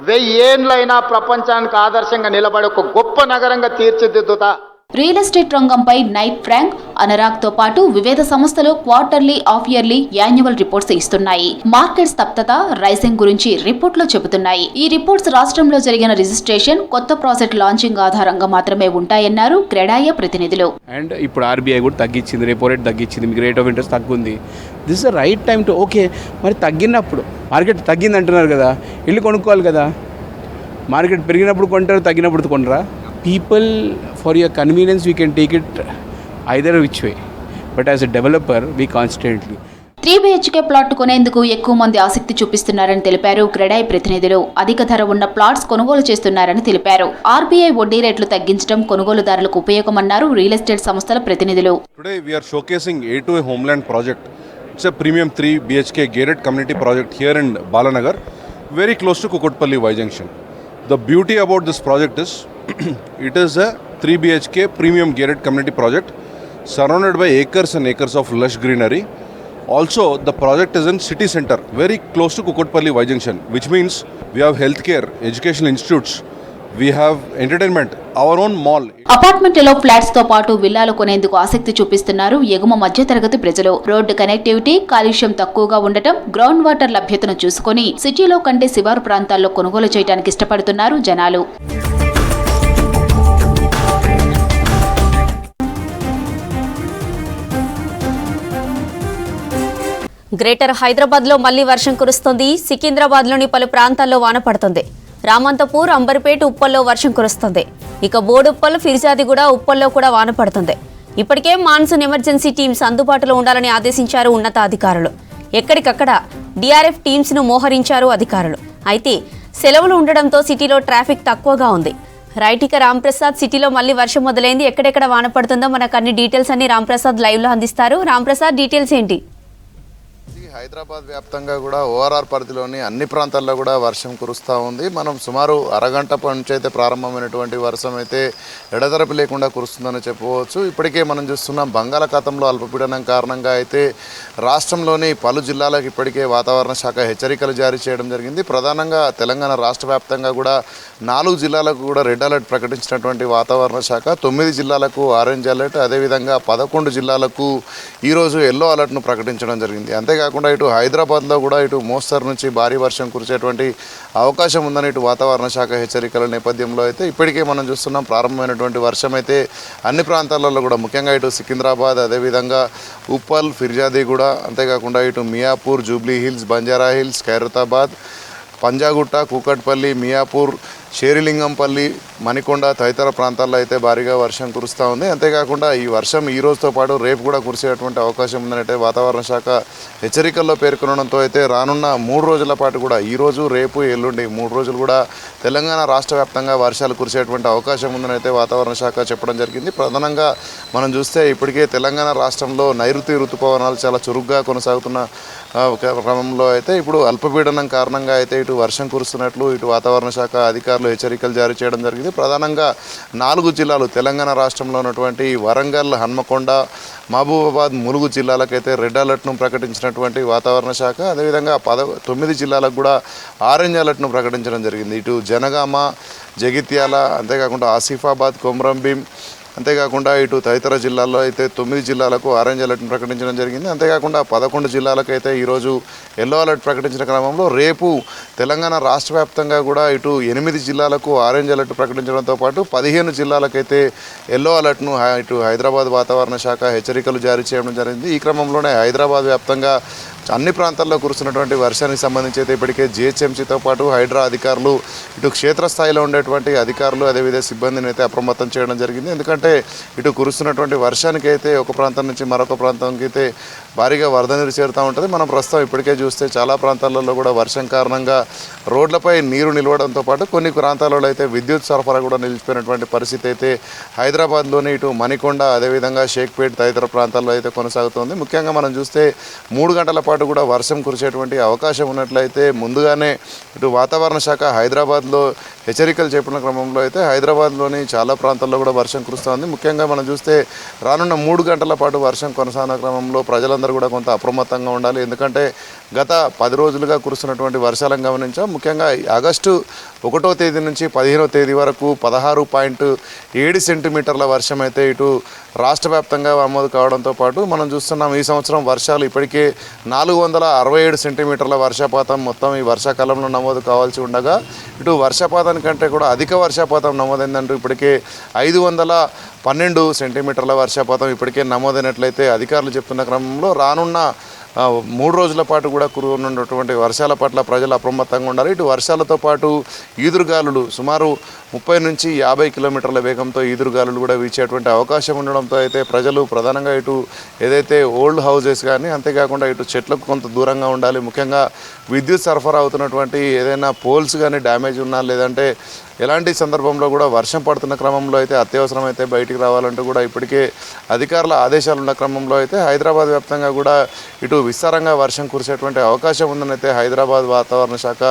Q: 1000 ఏండ్లైనా ప్రపంచానికి ఆదర్శంగా నిలబడే ఒక గొప్ప నగరంగా తీర్చిదిద్దుతా.
D: రియల్ ఎస్టేట్ రంగంపై నైట్ ఫ్రాంక్, అనరాగ్ తో పాటు వివిధ సంస్థలు quarterly, half yearly, annual reports ఇస్తున్నాయి. మార్కెట్ స్తబ్దత, రైజింగ్ గురించి రిపోర్ట్లు చెబుతున్నాయి. ఈ రిపోర్ట్స్ రాష్ట్రంలో జరిగిన రిజిస్ట్రేషన్, కొత్త ప్రాజెక్ట్ లాంచింగ్ ఆధారంగా మాత్రమే ఉంటాయన్నారు క్రెడాయి ప్రతినిధులు.
R: అండ్ ఇప్పుడు ఆర్బీఐ కూడా తగ్గించింది, రెపో రేట్ తగ్గించింది, మీకు రేట్ ఆఫ్ ఇంట్రెస్ట్ తగ్గుంది. This the right time to okay. మరి తగ్గినప్పుడు మార్కెట్ తగ్గింది అంటున్నారు కదా, ఇల్లు కొనుక్కోవాలి కదా. మార్కెట్ పెరిగినప్పుడు కొంటారు, తగ్గినప్పుడు కొనరా? People, for your convenience, we can take it either which way. But as a developer, we constantly
D: 3 BHK plot కొనేందుకు ఎక్కువ మంది ఆసక్తి చూపిస్తున్నారని తెలిపారు క్రెడాయి ప్రతినిధులు. అధిక ధర ఉన్న ప్లాట్స్ కొనుగోలు చేస్తున్నారని తెలిపారు. ఆర్బీఐ వడ్డీ రేట్లు తగ్గించడం కొనుగోలుదారులకు ఉపయోగమన్నారు రియల్ ఎస్టేట్ సంస్థల ప్రతినిధులు.
S: Today we are showcasing A2A Homeland project. It's a premium 3 BHK gated community project here in Balanagar, very close to Kukatpalli Y Junction. The beauty about this project is it is a 3 BHK premium gated community project surrounded by acres and acres of lush greenery. Also, the project is in city center, very close to Kukatpalli Y Junction, which means we have healthcare, educational institutes, we have entertainment, our own mall.
D: అపార్ట్మెంట్లలో flats తో పాటు విల్లాలు కొనేందుకు ఆసక్తి చూపిస్తున్నారు ఎగుమ మధ్య తరగతి ప్రజలు. Road connectivity, కాలుష్యం తక్కువగా ఉండటం, గ్రౌండ్ వాటర్ లభ్యతను చూసుకొని సిటీలో కంటే శివారు ప్రాంతాల్లో కొనుగోలు చేయడానికి ఇష్టపడుతున్నారు జనాలు.
A: గ్రేటర్ హైదరాబాద్లో మళ్లీ వర్షం కురుస్తోంది. సికింద్రాబాద్లోని పలు ప్రాంతాల్లో వాన పడుతుంది. రామంతపూర్, అంబర్పేట, ఉప్పల్లో వర్షం కురుస్తుంది. ఇక బోడుప్పల్, ఫిర్జాదిగూడ, ఉప్పల్లో కూడా వాన పడుతుంది. ఇప్పటికే మాన్సూన్ ఎమర్జెన్సీ టీమ్స్ అందుబాటులో ఉండాలని ఆదేశించారు ఉన్నతాధికారులు. ఎక్కడికక్కడ డిఆర్ఎఫ్ టీమ్స్ ను మోహరించారు అధికారులు. అయితే సెలవులు ఉండడంతో సిటీలో ట్రాఫిక్ తక్కువగా ఉంది. రైట్, ఇక రాంప్రసాద్, సిటీలో మళ్లీ వర్షం మొదలైంది. ఎక్కడెక్కడ వాన పడుతుందో మనకు అన్ని డీటెయిల్స్ అన్ని రాంప్రసాద్ లైవ్ లో అందిస్తారు. రాంప్రసాద్, డీటెయిల్స్ ఏంటి?
L: హైదరాబాద్ వ్యాప్తంగా కూడా ఓఆర్ఆర్ పరిధిలోని అన్ని ప్రాంతాల్లో కూడా వర్షం కురుస్తూ ఉంది. మనం సుమారు అరగంట నుంచి అయితే ప్రారంభమైనటువంటి వర్షం అయితే ఎడతెరపి లేకుండా కురుస్తుందని చెప్పవచ్చు. ఇప్పటికే మనం చూస్తున్నాం బంగాళాఖాతంలో అల్పపీడనం కారణంగా అయితే రాష్ట్రంలోని పలు జిల్లాలకు ఇప్పటికే వాతావరణ శాఖ హెచ్చరికలు జారీ చేయడం జరిగింది. ప్రధానంగా తెలంగాణ రాష్ట్ర వ్యాప్తంగా కూడా 4 జిల్లాలకు కూడా రెడ్ అలర్ట్ ప్రకటించినటువంటి వాతావరణ శాఖ 9 జిల్లాలకు ఆరెంజ్ అలర్ట్, అదేవిధంగా 11 జిల్లాలకు ఈరోజు ఎల్లో అలర్ట్ను ప్రకటించడం జరిగింది. అంతేకాకుండా ఇటు హైదరాబాద్లో కూడా ఇటు మోస్తరు నుంచి భారీ వర్షం కురిసేటువంటి అవకాశం ఉందని ఇటు వాతావరణ శాఖ హెచ్చరికల నేపథ్యంలో అయితే ఇప్పటికే మనం చూస్తున్నాం ప్రారంభమైనటువంటి వర్షం అయితే అన్ని ప్రాంతాలలో కూడా ముఖ్యంగా ఇటు సికింద్రాబాద్, అదేవిధంగా ఉప్పల్, ఫిర్జాదిగూడ, అంతేకాకుండా ఇటు మియాపూర్, జూబ్లీ హిల్స్, బంజారా హిల్స్, ఖైరతాబాద్, పంజాగుట్ట, కూకట్పల్లి, మియాపూర్, షేరిలింగంపల్లి, మణికొండ తదితర ప్రాంతాల్లో అయితే భారీగా వర్షం కురుస్తూ ఉంది. అంతేకాకుండా ఈ వర్షం ఈ రోజుతో పాటు రేపు కూడా కురిసేటువంటి అవకాశం ఉందనంటే వాతావరణ శాఖ హెచ్చరికల్లో పేర్కొనడంతో అయితే రానున్న 3 రోజుల పాటు కూడా ఈరోజు, రేపు, ఎల్లుండి 3 రోజులు కూడా తెలంగాణ రాష్ట్ర వ్యాప్తంగా వర్షాలు కురిసేటువంటి అవకాశం ఉందని అయితే వాతావరణ శాఖ చెప్పడం జరిగింది. ప్రధానంగా మనం చూస్తే ఇప్పటికే తెలంగాణ రాష్ట్రంలో నైరుతి ఋతుపవనాలు చాలా చురుగ్గా కొనసాగుతున్న క్రమంలో అయితే ఇప్పుడు అల్పపీడనం కారణంగా అయితే ఇటు వర్షం కురుస్తున్నట్లు ఇటు వాతావరణ శాఖ అధికారులు హెచ్చరికలు జారీ చేయడం జరిగింది. ప్రధానంగా 4 జిల్లాలు తెలంగాణ రాష్ట్రంలో ఉన్నటువంటి వరంగల్, హన్మకొండ, మహబూబాబాద్, ములుగు జిల్లాలకైతే రెడ్ అలర్ట్ను ప్రకటించినటువంటి వాతావరణ శాఖ, అదేవిధంగా 9 జిల్లాలకు కూడా ఆరెంజ్ అలర్ట్ను ప్రకటించడం జరిగింది. ఇటు జనగామ, జగిత్యాల, అంతేకాకుండా ఆసిఫాబాద్, కొమరంభీం, అంతేకాకుండా ఇటు తదితర జిల్లాల్లో అయితే 9 జిల్లాలకు ఆరెంజ్ అలర్ట్ను ప్రకటించడం జరిగింది. అంతేకాకుండా 11 జిల్లాలకు అయితే ఈరోజు ఎల్లో అలర్ట్ ప్రకటించిన క్రమంలో రేపు తెలంగాణ రాష్ట్ర వ్యాప్తంగా కూడా ఇటు 8 జిల్లాలకు ఆరెంజ్ అలర్ట్ ప్రకటించడంతో పాటు 15 జిల్లాలకైతే ఎల్లో అలర్ట్ను ఇటు హైదరాబాద్ వాతావరణ శాఖ హెచ్చరికలు జారీ చేయడం జరిగింది. ఈ క్రమంలోనే హైదరాబాద్ వ్యాప్తంగా అన్ని ప్రాంతాల్లో కురుస్తున్నటువంటి వర్షానికి సంబంధించి అయితే ఇప్పటికే జిహెచ్ఎంసీతో పాటు హైడ్రా అధికారులు ఇటు క్షేత్రస్థాయిలో ఉండేటువంటి అధికారులు అదేవిధంగా సిబ్బందిని అయితే అప్రమత్తం చేయడం జరిగింది. ఎందుకంటే ఇటు కురుస్తున్నటువంటి వర్షానికి అయితే ఒక ప్రాంతం నుంచి మరొక ప్రాంతానికి అయితే భారీగా వరద నీరు చేరుతూ ఉంటుంది. మనం ప్రస్తుతం ఇప్పటికే చూస్తే చాలా ప్రాంతాలలో కూడా వర్షం కారణంగా రోడ్లపై నీరు నిలవడంతో పాటు కొన్ని ప్రాంతాలలో అయితే విద్యుత్ సరఫరా కూడా నిలిచిపోయినటువంటి పరిస్థితి అయితే హైదరాబాద్లోని ఇటు మణికొండ, అదేవిధంగా షేక్పేట్ తదితర ప్రాంతాల్లో అయితే కొనసాగుతుంది. ముఖ్యంగా మనం చూస్తే 3 గంటల పాటు కూడా వర్షం కురిసేటువంటి అవకాశం ఉన్నట్లయితే ముందుగానే ఇటు వాతావరణ శాఖ హైదరాబాద్లో హెచ్చరికలు చెప్పిన క్రమంలో అయితే హైదరాబాద్లోని చాలా ప్రాంతాల్లో కూడా వర్షం కురుస్తోంది. ముఖ్యంగా మనం చూస్తే రానున్న 3 గంటల పాటు వర్షం కొనసాగిన క్రమంలో ప్రజలందరూ కూడా కొంత అప్రమత్తంగా ఉండాలి. ఎందుకంటే గత 10 రోజులుగా కురుస్తున్నటువంటి వర్షాలను గమనించాం. ముఖ్యంగా ఆగస్టు 1వ తేదీ నుంచి 15వ తేదీ వరకు 16.7 సెంటీమీటర్ల వర్షం అయితే ఇటు రాష్ట్ర వ్యాప్తంగా నమోదు కావడంతో పాటు మనం చూస్తున్నాం ఈ సంవత్సరం వర్షాలు ఇప్పటికే 467 సెంటీమీటర్ల వర్షపాతం మొత్తం ఈ వర్షాకాలంలో నమోదు కావాల్సి ఉండగా ఇటు వర్షపాతానికంటే కూడా అధిక వర్షపాతం నమోదైందంటూ ఇప్పటికే 512 సెంటీమీటర్ల వర్షపాతం ఇప్పటికే నమోదైనట్లయితే అధికారులు చెప్తున్న క్రమంలో రానున్న 3 రోజుల పాటు కూడా కురున్నటువంటి వర్షాల పట్ల ప్రజలు అప్రమత్తంగా ఉండాలి. ఇటు వర్షాలతో పాటు ఈదురుగాలులు సుమారు 30 నుంచి 50 కిలోమీటర్ల వేగంతో ఈదురుగాలులు కూడా వీచేటువంటి అవకాశం ఉండడంతో అయితే ప్రజలు ప్రధానంగా ఇటు ఏదైతే ఓల్డ్ హౌజెస్ కానీ అంతేకాకుండా ఇటు చెట్లకు కొంత దూరంగా ఉండాలి. ముఖ్యంగా విద్యుత్ సరఫరా అవుతున్నటువంటి ఏదైనా పోల్స్ కానీ డ్యామేజ్ ఉన్నా లేదంటే ఎలాంటి సందర్భంలో కూడా వర్షం పడుతున్న క్రమంలో అయితే అత్యవసరం అయితే బయటికి రావాలంటూ కూడా ఇప్పటికే అధికారుల ఆదేశాలు ఉన్న క్రమంలో అయితే హైదరాబాద్ వ్యాప్తంగా కూడా ఇటు విస్తారంగా వర్షం కురిసేటువంటి అవకాశం ఉందని అయితే హైదరాబాద్ వాతావరణ శాఖ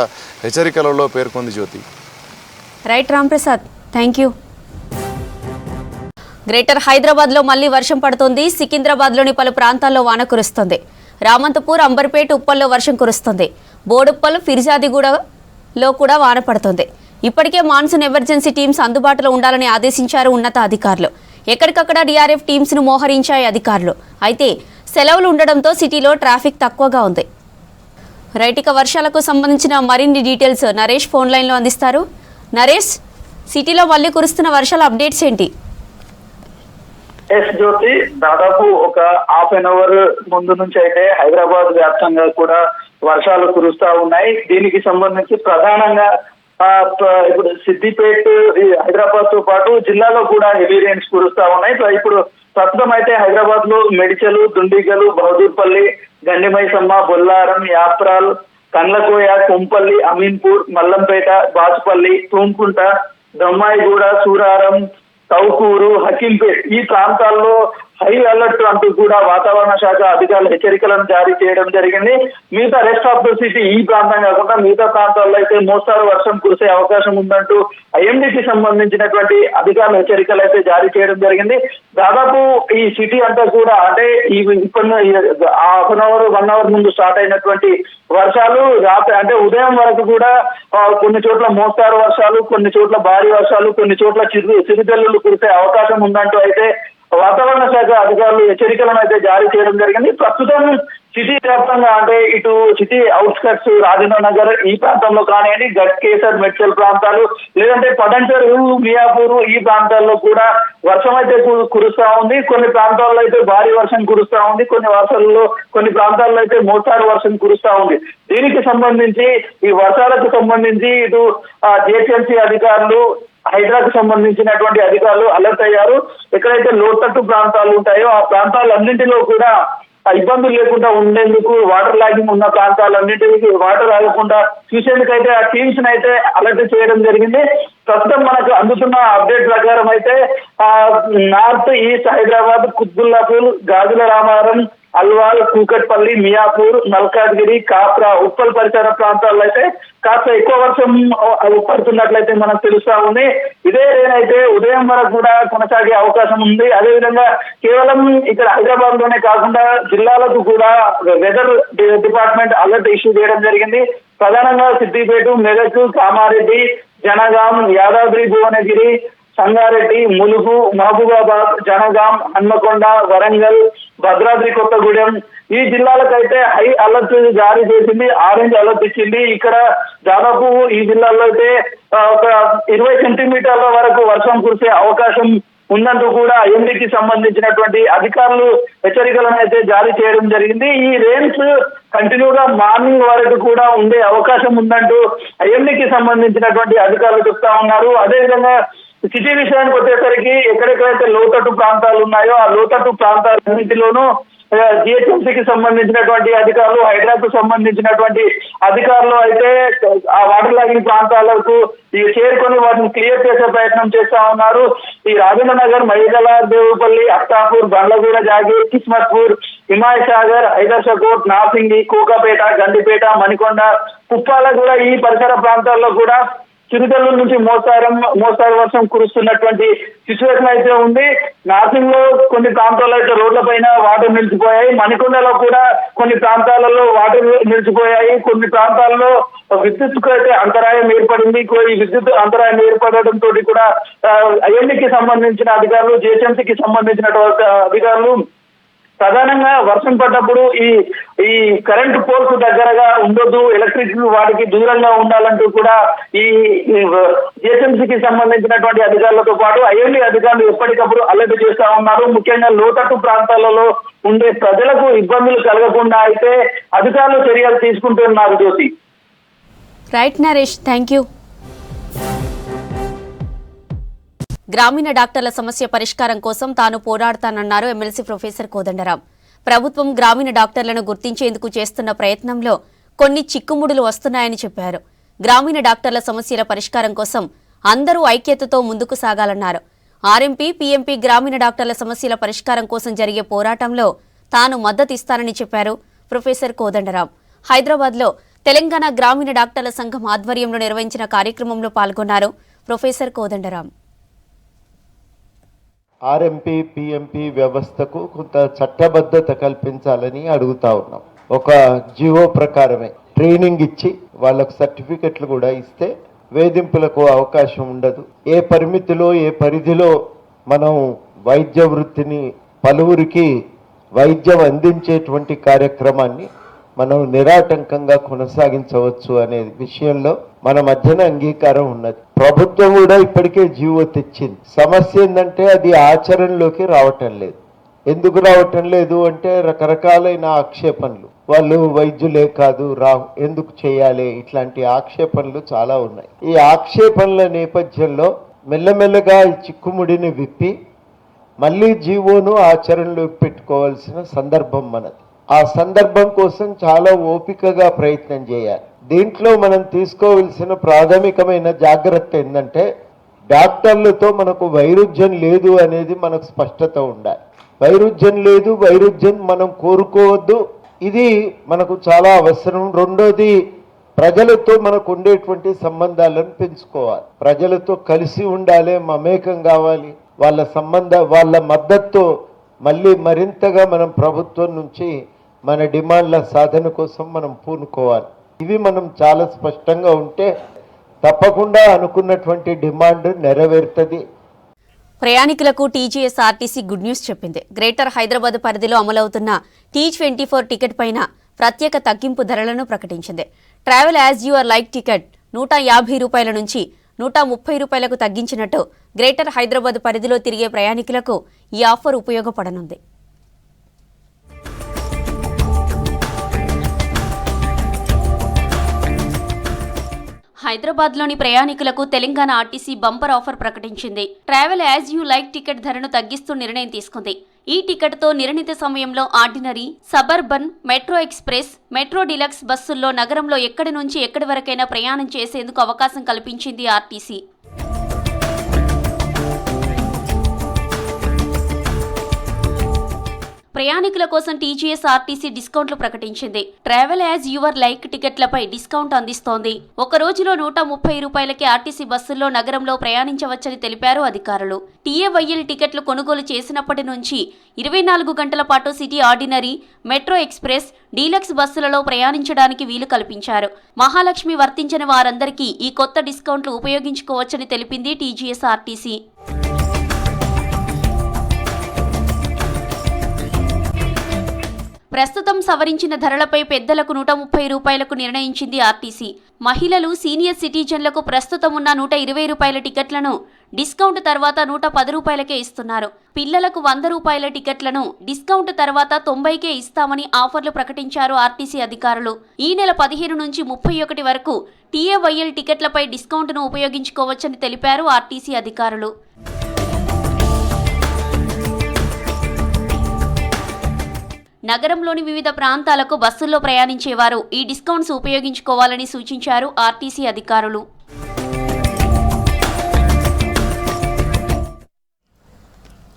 L: హెచ్చరికలలో పేర్కొంది. Jyothi.
A: Right Ramprasad, thank you. Greater హైదరాబాద్లో మళ్లీ వర్షం పడుతోంది. సికింద్రాబాద్లోని పలు ప్రాంతాల్లో వాన కురుస్తుంది. రామంతపూర్, అంబర్పేట్, ఉప్పల్లో వర్షం కురుస్తుంది. బోడుప్పల్, ఫిర్జాదిగూడలో కూడా వాన పడుతుంది. ఇప్పటికే మాన్సూన్ ఎమర్జెన్సీ టీమ్స్ అందుబాటులో ఉండాలని ఆదేశించారు ఉన్నతాధికారులు. ఎక్కడికక్కడ డీఆర్ఎఫ్ టీమ్స్ను మోహరించాయి అధికారులు. అయితే సెలవులు ఉండడంతో సిటీలో ట్రాఫిక్ తక్కువగా ఉంది. రైట్, ఇక వర్షాలకు సంబంధించిన మరిన్ని డీటెయిల్స్ నరేష్ ఫోన్ లైన్లో అందిస్తారు. నరేష్, సిటీలో మళ్ళీ కురుస్తున్న వర్షాల అప్డేట్స్ ఏంటి?
T: ఎస్ జ్యోతి, దాదాపు ఒక హాఫ్ అన్ అవర్ ముందు నుంచి అయితే హైదరాబాద్ వ్యాప్తంగా కూడా వర్షాలు కురుస్తా ఉన్నాయి. దీనికి సంబంధించి ప్రధానంగా ఇప్పుడు సిద్దిపేట, హైదరాబాద్ తో పాటు జిల్లాలో కూడా హెవీ రెయిన్స్ కురుస్తా ఉన్నాయి. ఇప్పుడు ప్రస్తుతం అయితే హైదరాబాద్ లో మెడిచలు, దుండిగలు, బహదూర్పల్లి, గండిమైసమ్మ, బొల్లారం, యాప్రాల్, కండ్లకోయ, కుంపల్లి, అమీన్పూర్, మల్లంపేట, బాచుపల్లి, తూంకుంట, దమ్మాయిగూడ, సూరారం, తౌకూరు, హకీంపేట్ ఈ ప్రాంతాల్లో హై అలర్ట్ అంటూ కూడా వాతావరణ శాఖ అధికారులు హెచ్చరికలను జారీ చేయడం జరిగింది. మిగతా రెస్ట్ ఆఫ్ ద సిటీ ఈ ప్రాంతం కాకుండా మిగతా ప్రాంతాల్లో అయితే మోస్తారు వర్షం కురిసే అవకాశం ఉందంటూ ఐఎండీకి సంబంధించినటువంటి అధికారులు హెచ్చరికలు అయితే జారీ చేయడం జరిగింది. దాదాపు ఈ సిటీ అంతా కూడా అంటే ఈ ఇప్పుడు హాఫ్ అన్ అవర్ 1 అవర్ ముందు స్టార్ట్ అయినటువంటి వర్షాలు రాత్రి అంటే ఉదయం వరకు కూడా కొన్ని చోట్ల మోస్తారు వర్షాలు, కొన్ని చోట్ల భారీ వర్షాలు, కొన్ని చోట్ల చిరుజల్లులు కురిసే అవకాశం ఉందంటూ అయితే వాతావరణ శాఖ అధికారులు హెచ్చరికలను అయితే జారీ చేయడం జరిగింది. ప్రస్తుతం సిటీ వ్యాప్తంగా అంటే ఇటు సిటీ అవుట్స్కట్స్ రాజేంద్ర నగర్ ఈ ప్రాంతంలో కానివ్వండి, గట్కేసర్ మెడ్చల్ ప్రాంతాలు లేదంటే పటంచెరు మియాపూర్ ఈ ప్రాంతాల్లో కూడా వర్షం అయితే కురుస్తా ఉంది. కొన్ని ప్రాంతాల్లో అయితే భారీ వర్షం కురుస్తా ఉంది, కొన్ని ప్రాంతాల్లో అయితే మోస్తారు వర్షం కురుస్తా ఉంది. దీనికి సంబంధించి ఈ వర్షాలకు సంబంధించి ఇటు జిహెచ్ఎంసీ అధికారులు హైదరాబాద్ సంబంధించినటువంటి అధికారులు అలర్ట్ అయ్యారు. ఎక్కడైతే లోతట్టు ప్రాంతాలు ఉంటాయో ఆ ప్రాంతాలన్నింటిలో కూడా ఇబ్బందులు లేకుండా ఉండేందుకు వాటర్ లాగింగ్ ఉన్న ప్రాంతాలన్నింటికి వాటర్ ఆగకుండా చూసేందుకైతే ఆ టీమ్స్ అయితే అలర్ట్ చేయడం జరిగింది. ప్రస్తుతం మనకు అందుతున్న అప్డేట్ ప్రకారం అయితే నార్త్ ఈస్ట్ హైదరాబాద్, కుత్బుల్లాపూర్, గాజుల రామారం, అల్వాల్, కూకట్పల్లి, మియాపూర్, మల్కాజ్గిరి, కాప్రా, ఉప్పల్ పరిసర ప్రాంతాల్లో అయితే కాస్త ఎక్కువ వర్షం పడుతున్నట్లయితే మనకు తెలుస్తా ఉంది. ఇదే రేనైతే ఉదయం వరకు కూడా కొనసాగే అవకాశం ఉంది. అదేవిధంగా కేవలం ఇక్కడ హైదరాబాద్ లోనే కాకుండా జిల్లాలకు కూడా వెదర్ డిపార్ట్మెంట్ అలర్ట్ ఇష్యూ చేయడం జరిగింది. ప్రధానంగా సిద్దిపేట, మెదక్, కామారెడ్డి, జనగాం, యాదాద్రి భువనగిరి, సంగారెడ్డి, ములుగు, మహబూబాబాద్, జనగాం, హన్మకొండ, వరంగల్, భద్రాద్రి కొత్తగూడెం ఈ జిల్లాలకైతే హై అలర్ట్ జారీ చేసింది, ఆరెంజ్ అలర్ట్ ఇచ్చింది. ఇక్కడ దాదాపు ఈ జిల్లాల్లో అయితే ఒక 20 సెంటీమీటర్ల వరకు వర్షం కురిసే అవకాశం ఉందంటూ కూడా ఐఎండీకి సంబంధించినటువంటి అధికారులు హెచ్చరికలను అయితే జారీ చేయడం జరిగింది. ఈ రెయిన్స్ కంటిన్యూగా మార్నింగ్ వరకు కూడా ఉండే అవకాశం ఉందంటూ ఐఎండీకి సంబంధించినటువంటి అధికారులు చెప్తా ఉన్నారు. అదేవిధంగా సిటీ విషయానికి వచ్చేసరికి ఎక్కడెక్కడైతే లోతట్టు ప్రాంతాలు ఉన్నాయో ఆ లోతట్టు ప్రాంతాలన్నింటిలోనూ జిహెచ్ఎంసీకి సంబంధించినటువంటి అధికారులు, హైదరాబాద్ సంబంధించినటువంటి అధికారులు అయితే ఆ వాటర్ లాగింగ్ ప్రాంతాలకు చేరుకొని వాటిని క్లియర్ చేసే ప్రయత్నం చేస్తా ఉన్నారు. ఈ రాజేంద్ర నగర్, మైగల, దేవుపల్లి, అత్తాపూర్, బండ్లగూడ, జాగీర్, కిస్మత్పూర్, హిమాయత్ సాగర్, హైదర్షకోట్, నాసింగి, కోకాపేట, గండిపేట, మణికొండ, కుప్పాల కూడా ఈ పరిసర ప్రాంతాల్లో కూడా చిరుజల్లు నుంచి మోస్తారు వర్షం కురుస్తున్నటువంటి సిచ్యువేషన్ అయితే ఉంది. నాసింగ్ లో కొన్ని ప్రాంతాల్లో అయితే రోడ్ల పైన వాటర్ నిలిచిపోయాయి. మణికొండలో కూడా కొన్ని ప్రాంతాలలో వాటర్ నిలిచిపోయాయి. కొన్ని ప్రాంతాల్లో విద్యుత్కు అయితే అంతరాయం ఏర్పడింది. ఈ విద్యుత్ అంతరాయం ఏర్పడడంతో కూడా ఐఎండీకి సంబంధించిన అధికారులు, జిహెచ్ఎంసీకి సంబంధించిన అధికారులు ప్రధానంగా వర్షం పడ్డప్పుడు ఈ కరెంట్ పోల్స్ దగ్గరగా ఉండొద్దు, ఎలక్ట్రిక్ వాటికి దూరంగా ఉండాలంటూ కూడా ఈ జిహెచ్ఎంసీకి సంబంధించినటువంటి అధికారులతో పాటు ఐఎండీ అధికారులు ఎప్పటికప్పుడు అలర్ట్ చేస్తా ఉన్నారు. ముఖ్యంగా లోతట్టు ప్రాంతాలలో ఉండే ప్రజలకు ఇబ్బందులు కలగకుండా అయితే అధికారులు చర్యలు తీసుకుంటున్నారు. Jyothi.
A: Right Naresh, thank you. గ్రామీణ డాక్టర్ల సమస్య పరిష్కారం కోసం తాను పోరాడతానన్నారు ఎమ్మెల్సీ ప్రొఫెసర్ కోదండరాం. ప్రభుత్వం గ్రామీణ డాక్టర్లను గుర్తించేందుకు చేస్తున్న ప్రయత్నంలో కొన్ని చిక్కుముడులు వస్తున్నాయని చెప్పారు. గ్రామీణ డాక్టర్ల సమస్యల పరిష్కారం కోసం అందరూ ఐక్యతతో ముందుకు సాగాలన్నారు. ఆర్ఎంపీ, పీఎంపీ గ్రామీణ డాక్టర్ల సమస్యల పరిష్కారం కోసం జరిగే పోరాటంలో తాను మద్దతిస్తానని చెప్పారు ప్రొఫెసర్ కోదండరాం. హైదరాబాద్లో తెలంగాణ గ్రామీణ డాక్టర్ల సంఘం ఆధ్వర్యంలో నిర్వహించిన కార్యక్రమంలో పాల్గొన్నారు ప్రొఫెసర్ కోదండరాం.
U: ఆర్ఎంపీ, పిఎంపీ వ్యవస్థకు కొంత చట్టబద్ధత కల్పించాలని అడుగుతా ఉన్నాం. ఒక జియో ప్రకారమే ట్రైనింగ్ ఇచ్చి వాళ్ళకు సర్టిఫికెట్లు కూడా ఇస్తే వేధింపులకు అవకాశం ఉండదు. ఏ పరిమితిలో, ఏ పరిధిలో మనం వైద్య వృత్తిని పలువురికి వైద్యం అందించేటువంటి కార్యక్రమాన్ని మనం నిరాటంకంగా కొనసాగించవచ్చు అనే విషయంలో మన మధ్యన అంగీకారం ఉన్నది. ప్రభుత్వం కూడా ఇప్పటికే జీవో తెచ్చింది. సమస్య ఏంటంటే అది ఆచరణలోకి రావటం లేదు. ఎందుకు రావటం లేదు అంటే రకరకాలైన ఆక్షేపణలు, వాళ్ళు వైద్యులే కాదు ఎందుకు చేయాలి, ఇట్లాంటి ఆక్షేపణలు చాలా ఉన్నాయి. ఈ ఆక్షేపణల నేపథ్యంలో మెల్లమెల్లగా ఈ చిక్కుముడిని విప్పి మళ్ళీ జీవోను ఆచరణలోకి పెట్టుకోవాల్సిన సందర్భం మనది. ఆ సందర్భం కోసం చాలా ఓపికగా ప్రయత్నం చేయాలి. దీంట్లో మనం తీసుకోవాల్సిన ప్రాథమికమైన జాగ్రత్త ఏంటంటే డాక్టర్లతో మనకు వైరుధ్యం లేదు అనేది మనకు స్పష్టత ఉండాలి. వైరుధ్యం లేదు, వైరుధ్యం మనం కోరుకోవద్దు. ఇది మనకు చాలా అవసరం. రెండోది, ప్రజలతో మనకు ఉండేటువంటి సంబంధాలను పెంచుకోవాలి. ప్రజలతో కలిసి ఉండాలి, మమేకం కావాలి. వాళ్ళ మద్దతుతో మళ్ళీ మరింతగా మనం ప్రభుత్వం నుంచి మన డిమాండ్ల సాధన కోసం మనం పూనుకోవాలి. ఇవి మనం చాలా స్పష్టంగా ఉంటే తప్పకుండా అనుకున్నటువంటి డిమాండ్ నెరవేరుతుంది.
A: ప్రయాణికులకు టీజీఎస్ఆర్టీసీ గుడ్ న్యూస్ చెప్పింది. గ్రేటర్ హైదరాబాద్ పరిధిలో అమలవుతున్న T24 టికెట్ పైన ప్రత్యేక తగ్గింపు ధరలను ప్రకటించింది. Travel as your like ticket 150 రూపాయల నుంచి 130 రూపాయలకు తగ్గించినట్టు గ్రేటర్ హైదరాబాద్ పరిధిలో తిరిగే ప్రయాణికులకు ఈ ఆఫర్ ఉపయోగపడనుంది. హైదరాబాద్లోని ప్రయాణికులకు తెలంగాణ ఆర్టీసీ బంపర్ ఆఫర్ ప్రకటించింది. Travel as you like ticket ధరను తగ్గిస్తూ నిర్ణయం తీసుకుంది. ఈ టికెట్తో నిర్ణీత సమయంలో ordinary, suburban, metro express, metro deluxe బస్సుల్లో నగరంలో ఎక్కడి నుంచి ఎక్కడి వరకైనా ప్రయాణం చేసేందుకు అవకాశం కల్పించింది ఆర్టీసీ. ప్రయాణికుల కోసం టీజీఎస్ఆర్టీసీ డిస్కౌంట్లు ప్రకటించింది. ట్రావెల్ యాజ్ యువర్ లైక్ టికెట్లపై డిస్కౌంట్ అందిస్తోంది. ఒక రోజులో 130 రూపాయలకి ఆర్టీసీ బస్సుల్లో నగరంలో ప్రయాణించవచ్చని తెలిపారు అధికారులు. TAYL టికెట్లు కొనుగోలు చేసినప్పటి నుంచి 24 గంటల పాటు city ordinary, metro express, deluxe బస్సులలో ప్రయాణించడానికి వీలు కల్పించారు. మహాలక్ష్మి వర్తించని వారందరికీ ఈ కొత్త డిస్కౌంట్లు ఉపయోగించుకోవచ్చని తెలిపింది టీజీఎస్ఆర్టీసీ. ప్రస్తుతం సవరించిన ధరలపై పెద్దలకు 130 రూపాయలకు నిర్ణయించింది ఆర్టీసీ. మహిళలు, సీనియర్ సిటిజన్లకు ప్రస్తుతం ఉన్న 120 రూపాయల టికెట్లను డిస్కౌంట్ తర్వాత 110 రూపాయలకే ఇస్తున్నారు. పిల్లలకు 100 రూపాయల టికెట్లను డిస్కౌంట్ తర్వాత 90కే ఇస్తామని ఆఫర్లు ప్రకటించారు ఆర్టీసీ అధికారులు. ఈ నెల 15 నుంచి 31 వరకు TAYL టికెట్లపై డిస్కౌంట్ను ఉపయోగించుకోవచ్చని తెలిపారు ఆర్టీసీ అధికారులు. నగరంలోని వివిధ ప్రాంతాలకు బస్సుల్లో ప్రయాణించేవారు ఈ డిస్కౌంట్స్ ఉపయోగించుకోవాలని సూచించారు ఆర్టీసీ అధికారులు.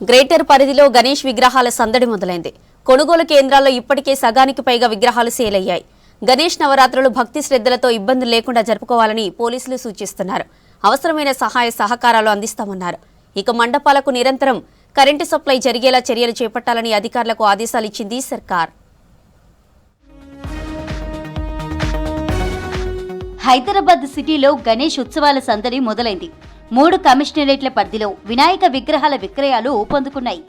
A: గ్రేటర్ పరిధిలో గణేష్ విగ్రహాల సందడి మొదలైంది. కొనుగోలు కేంద్రాల్లో ఇప్పటికే సగానికి పైగా విగ్రహాలు సేల్ అయ్యాయి. గణేష్ నవరాత్రులు భక్తి శ్రద్ధలతో ఇబ్బందులు లేకుండా జరుపుకోవాలని పోలీసులు సూచిస్తున్నారు. అవసరమైన సహాయ సహకారాలు అందిస్తామన్నారు. ఇక మండపాలకు నిరంతరం కరెంటు సప్లై జరిగేలా చర్యలు చేపట్టాలని అధికారులకు ఆదేశాలిచ్చింది సర్కార్.
B: హైదరాబాద్ సిటీలో గణేష్ ఉత్సవాల సందడి మొదలైంది. 3 కమిషనరేట్ల పరిధిలో వినాయక విగ్రహాల విక్రయాలు ఊపందుకున్నాయి.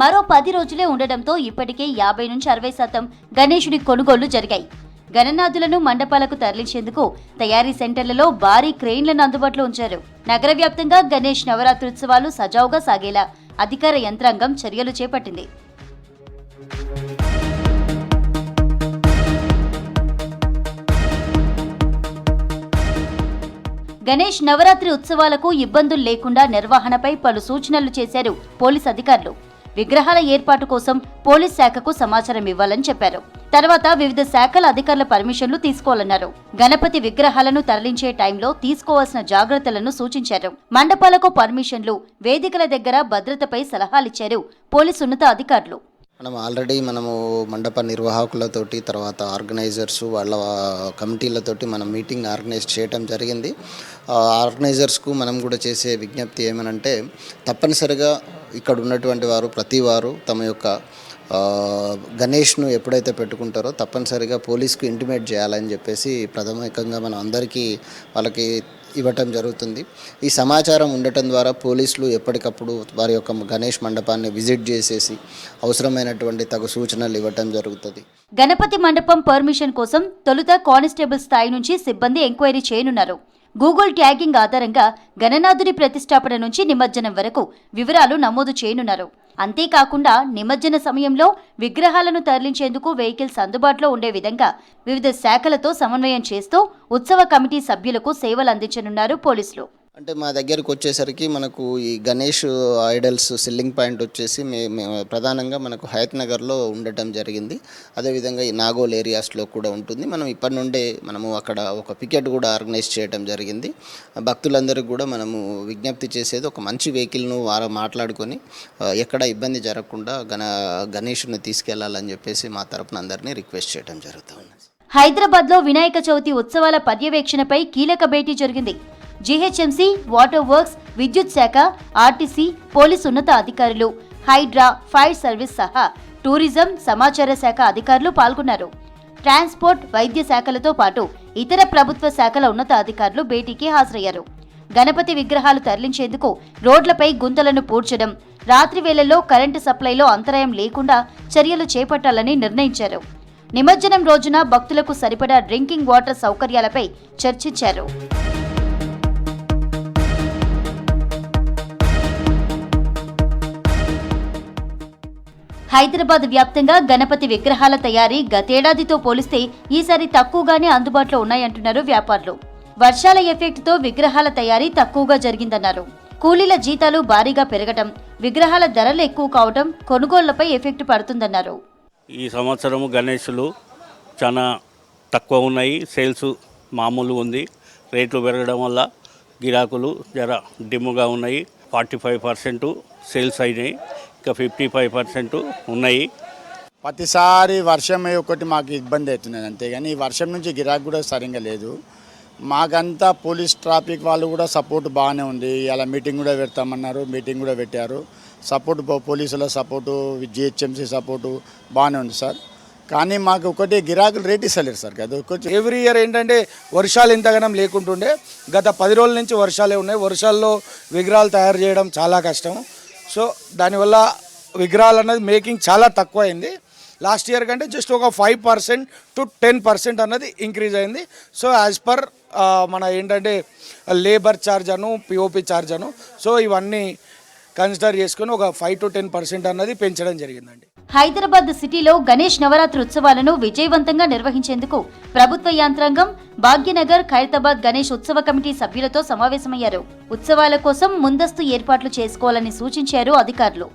B: మరో 10 రోజులే ఉండడంతో ఇప్పటికే 50 నుంచి 60% గణేశుడి కొనుగోళ్లు జరిగాయి. గణనాథులను మండపాలకు తరలించేందుకు తయారీ సెంటర్లలో భారీ క్రెయిన్లను అందుబాటులో ఉంచారు. నగర వ్యాప్తంగా గణేష్ నవరాత్రుత్సవాలు సజావుగా సాగేలా అధికార యంత్రాంగం చర్యలు చేపట్టింది. గణేష్ నవరాత్రి ఉత్సవాలకు ఇబ్బందులు లేకుండా నిర్వహణపై పలు సూచనలు చేశారు పోలీస్ అధికారులు. విగ్రహాల ఏర్పాటు కోసం పోలీస్ శాఖకు సమాచారం ఇవ్వాలని చెప్పారు. తర్వాత వివిధ శాఖల అధికారుల పర్మిషన్లు తీసుకోవాలన్నారు. గణపతి విగ్రహాలను తరలించే టైంలో తీసుకోవాల్సిన జాగ్రత్తలను సూచించారు. మండపాలకు పర్మిషన్లు, వేదికల దగ్గర భద్రతపై సలహాలిచ్చారు పోలీసు ఉన్నత అధికారులు.
V: మనము మండప నిర్వాహకులతోటి, తర్వాత ఆర్గనైజర్స్ వాళ్ళ కమిటీలతోటి మనం మీటింగ్ ఆర్గనైజ్ చేయడం జరిగింది. ఆర్గనైజర్స్కు మనం కూడా చేసే విజ్ఞప్తి ఏమనంటే, తప్పనిసరిగా ఇక్కడ ఉన్నటువంటి వారు ప్రతి వారు తమ యొక్క గణేష్ను ఎప్పుడైతే పెట్టుకుంటారో తప్పనిసరిగా పోలీస్కు ఇంటిమేట్ చేయాలని చెప్పేసి ప్రాథమికంగా మనం అందరికీ వాళ్ళకి ఇవ్వటం జరుగుతుంది. ఈ సమాచారం ఉండటం ద్వారా పోలీసులు ఎప్పటికప్పుడు వారి యొక్క గణేష్ మండపాన్ని విజిట్ చేసేసి అవసరమైనటువంటి తగు సూచనలు ఇవ్వటం జరుగుతుంది.
B: గణపతి మండపం పర్మిషన్ కోసం తొలుత కానిస్టేబుల్ స్థాయి నుంచి సిబ్బంది ఎంక్వైరీ చేయనున్నారు. గూగుల్ ట్యాగింగ్ ఆధారంగా గణనాథుడి ప్రతిష్టాపన నుంచి నిమజ్జనం వరకు వివరాలు నమోదు చేయనున్నారు. అంతేకాకుండా నిమజ్జన సమయంలో విగ్రహాలను తరలించేందుకు వెహికల్స్ అందుబాటులో ఉండే విధంగా వివిధ శాఖలతో సమన్వయం చేస్తూ ఉత్సవ కమిటీ సభ్యులకు సేవలు అందించనున్నారు పోలీసులు.
V: అంటే మా దగ్గరకు వచ్చేసరికి మనకు ఈ గణేష్ ఐడల్స్ సెల్లింగ్ పాయింట్ వచ్చేసి ప్రధానంగా మనకు హయత్ నగర్లో ఉండటం జరిగింది. అదేవిధంగా ఈ నాగోల్ ఏరియాస్లో కూడా ఉంటుంది. మనం ఇప్పటి నుండే మనము అక్కడ ఒక పికెట్ కూడా ఆర్గనైజ్ చేయడం జరిగింది. భక్తులందరికీ కూడా మనము విజ్ఞప్తి చేసేది ఒక మంచి వెహికల్ను వారు మాట్లాడుకొని ఎక్కడ ఇబ్బంది జరగకుండా గణేష్ని తీసుకెళ్లాలని చెప్పేసి మా తరపున అందరినీ రిక్వెస్ట్ చేయడం జరుగుతుంది.
B: హైదరాబాద్లో వినాయక చవితి ఉత్సవాల పర్యవేక్షణపై కీలక భేటీ జరిగింది. జీహెచ్ఎంసీ, వాటర్ వర్క్స్, విద్యుత్ శాఖ, ఆర్టీసీ, పోలీసు ఉన్నత అధికారులు, హైడ్రా, ఫైర్ సర్వీస్ సహా టూరిజం, సమాచార శాఖ అధికారులు పాల్గొన్నారు. ట్రాన్స్పోర్ట్, వైద్య శాఖలతో పాటు ఇతర ప్రభుత్వ శాఖల ఉన్నత అధికారులు భేటీకి హాజరయ్యారు. గణపతి విగ్రహాలు తరలించేందుకు రోడ్లపై గుంతలను పూడ్చడం, రాత్రి వేళల్లో కరెంటు సప్లైలో అంతరాయం లేకుండా చర్యలు చేపట్టాలని నిర్ణయించారు. నిమజ్జనం రోజున భక్తులకు సరిపడా డ్రింకింగ్ వాటర్ సౌకర్యాలపై చర్చించారు. హైదరాబాద్ వ్యాప్తంగా గణపతి విగ్రహాల తయారీ గతేడాదితో పోలిస్తే ఈసారి తక్కువగానే అందుబాటులో ఉన్నాయంటున్నారు వ్యాపారులు. వర్షాల ఎఫెక్ట్తో విగ్రహాల తయారీ తక్కువగా జరిగిందన్నారు. కూలీల జీతాలు భారీగా పెరగటం, విగ్రహాల ధరలు ఎక్కువ కావడం కొనుగోళ్లపై ఎఫెక్ట్ పడుతుందన్నారు.
C: ఈ సంవత్సరం గణేశులు చాలా తక్కువ ఉన్నాయి, సేల్స్ మామూలు ఉంది. రేట్లు పెరగడం వల్ల గిరాకులు జర డిమ్ముగా ఉన్నాయి. 45% సేల్స్ అయినాయి, ఇంకా 55% ఉన్నాయి.
E: ప్రతిసారి వర్షం ఒకటి మాకు ఇబ్బంది అవుతుంది, అంతేగాని ఈ వర్షం నుంచి గిరాకు కూడా సరిగ్గా లేదు. మాకంతా పోలీస్ ట్రాఫిక్ వాళ్ళు కూడా సపోర్ట్ బాగానే ఉంది. ఇలా మీటింగ్ కూడా పెడతామన్నారు, మీటింగ్ కూడా పెట్టారు. సపోర్ట్ పోలీసుల సపోర్టు, జిహెచ్ఎంసీ సపోర్టు బాగానే ఉంది సార్. కానీ మాకు ఒకటి గిరాకులు రేట్ ఇస్తలేరు సార్. అది
W: ఎవ్రీ ఇయర్ ఏంటంటే వర్షాలు ఎంతగానం లేకుంటుండే, గత 10 రోజుల నుంచి వర్షాలే ఉన్నాయి. వర్షాల్లో విగ్రహాలు తయారు చేయడం చాలా కష్టం. సో దానివల్ల విగ్రహాలు అన్నది మేకింగ్ చాలా తక్కువ అయింది. లాస్ట్ ఇయర్ కంటే జస్ట్ ఒక 5% to 10% అన్నది ఇంక్రీజ్ అయింది. సో యాజ్ పర్ మన ఏంటంటే లేబర్ ఛార్జ్ అను, పిఓపి ఛార్జ్ అను, సో ఇవన్నీ కన్సిడర్ చేసుకుని ఒక 5 to 10% అన్నది పెంచడం జరిగిందండి.
B: హైదరాబాద్ సిటీలో గణేష్ నవరాత్రి ఉత్సవాలను విజయవంతంగా నిర్వహించేందుకు ప్రభుత్వ యంత్రాంగం భాగ్యనగర్ ఖైరతాబాద్ గణేష్ ఉత్సవ కమిటీ సభ్యులతో సమావేశమయ్యారు. ఉత్సవాల కోసం ముందస్తు ఏర్పాట్లు చేసుకోవాలని సూచించారు అధికారులు.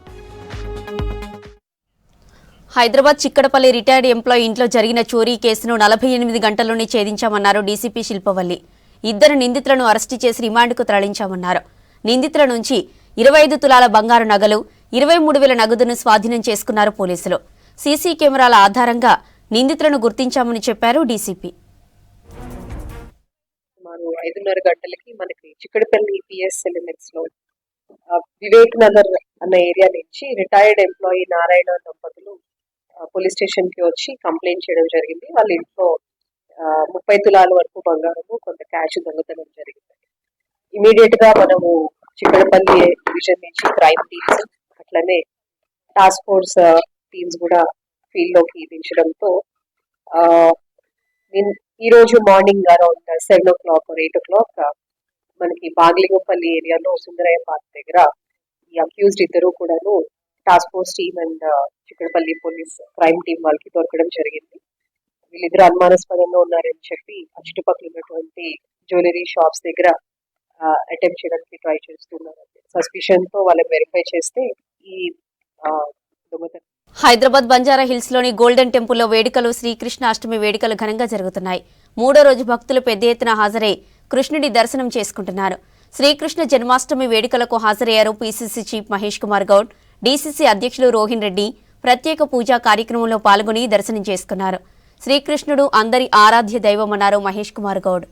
A: హైదరాబాద్ చిక్కడపల్లి రిటైర్డ్ ఎంప్లాయీ ఇంట్లో జరిగిన చోరీ కేసును 48 గంటల్లోనే ఛేదించామన్నారు డీసీపీ శిల్పవల్లి. 2 నిందితులను అరెస్టు చేసి రిమాండ్కు తరలించామన్నారు. నిందితుల నుంచి 25 తులాల బంగారు నగలు, 23,000 నగదును స్వాధీనం చేసుకున్నారు పోలీసులు. సీసీ కెమెరాల ఆధారంగా నిందితులను గుర్తించామని చెప్పారు డీసీపీ.
X: 5:30 గంటలకి మనకి చిక్కడపల్లి పిఎస్ఎల్ లిమిట్స్ లో వివేక్ నగర్ అన్న ఏరియా నుంచి రిటైర్డ్ ఎంప్లాయీ నారాయణ దంపతులు పోలీస్ స్టేషన్ కి వచ్చి కంప్లైంట్ చేయడం జరిగింది. వాళ్ళ ఇంట్లో 30 తులాల వరకు బంగారము, కొంత క్యాష్ దొంగతనం జరిగింది. ఇమీడియట్ గా మనము చిక్కడపల్లి డివిజన్ నుంచి క్రైమ్ టీమ్స్ అట్లనే టాస్క్ ఫోర్స్ టీమ్స్ కూడా ఫీల్డ్ లోకి దించడంతో ఈ రోజు morning around 7 o'clock or 8 o'clock మనకి బాగ్లింగపల్లి ఏరియాలో సుందరయ్య పార్క్ దగ్గర ఈ అక్యూజ్డ్ ఇద్దరు కూడాను task force team and Chikkadpally police crime team వాళ్ళకి దొరకడం జరిగింది. వీళ్ళిద్దరు అనుమానాస్పదంగా ఉన్నారని చెప్పి ఆ చుట్టుపక్కల ఉన్నటువంటి జ్యువెలరీ షాప్స్ దగ్గర అటెంప్ట్ చేయడానికి ట్రై చేస్తున్నారు. సస్పిషన్ తో వాళ్ళని వెరిఫై చేస్తే ఈ దొంగతనం.
A: హైదరాబాద్ బంజారా హిల్స్ లోని గోల్డెన్ టెంపుల్లో వేడుకలు శ్రీకృష్ణ అష్టమి వేడుకలు ఘనంగా జరుగుతున్నాయి. 3వ రోజు భక్తులు పెద్ద ఎత్తున హాజరై కృష్ణుడి దర్శనం చేసుకుంటున్నారు. శ్రీకృష్ణ జన్మాష్టమి వేడుకలకు హాజరయ్యారు PCC chief Mahesh Kumar Goud, DCC అధ్యక్షులు రోహిన్ రెడ్డి. ప్రత్యేక పూజా కార్యక్రమంలో పాల్గొని దర్శనం చేసుకున్నారు. శ్రీకృష్ణుడు అందరి ఆరాధ్య దైవమన్నారు మహేష్ కుమార్ గౌడ్.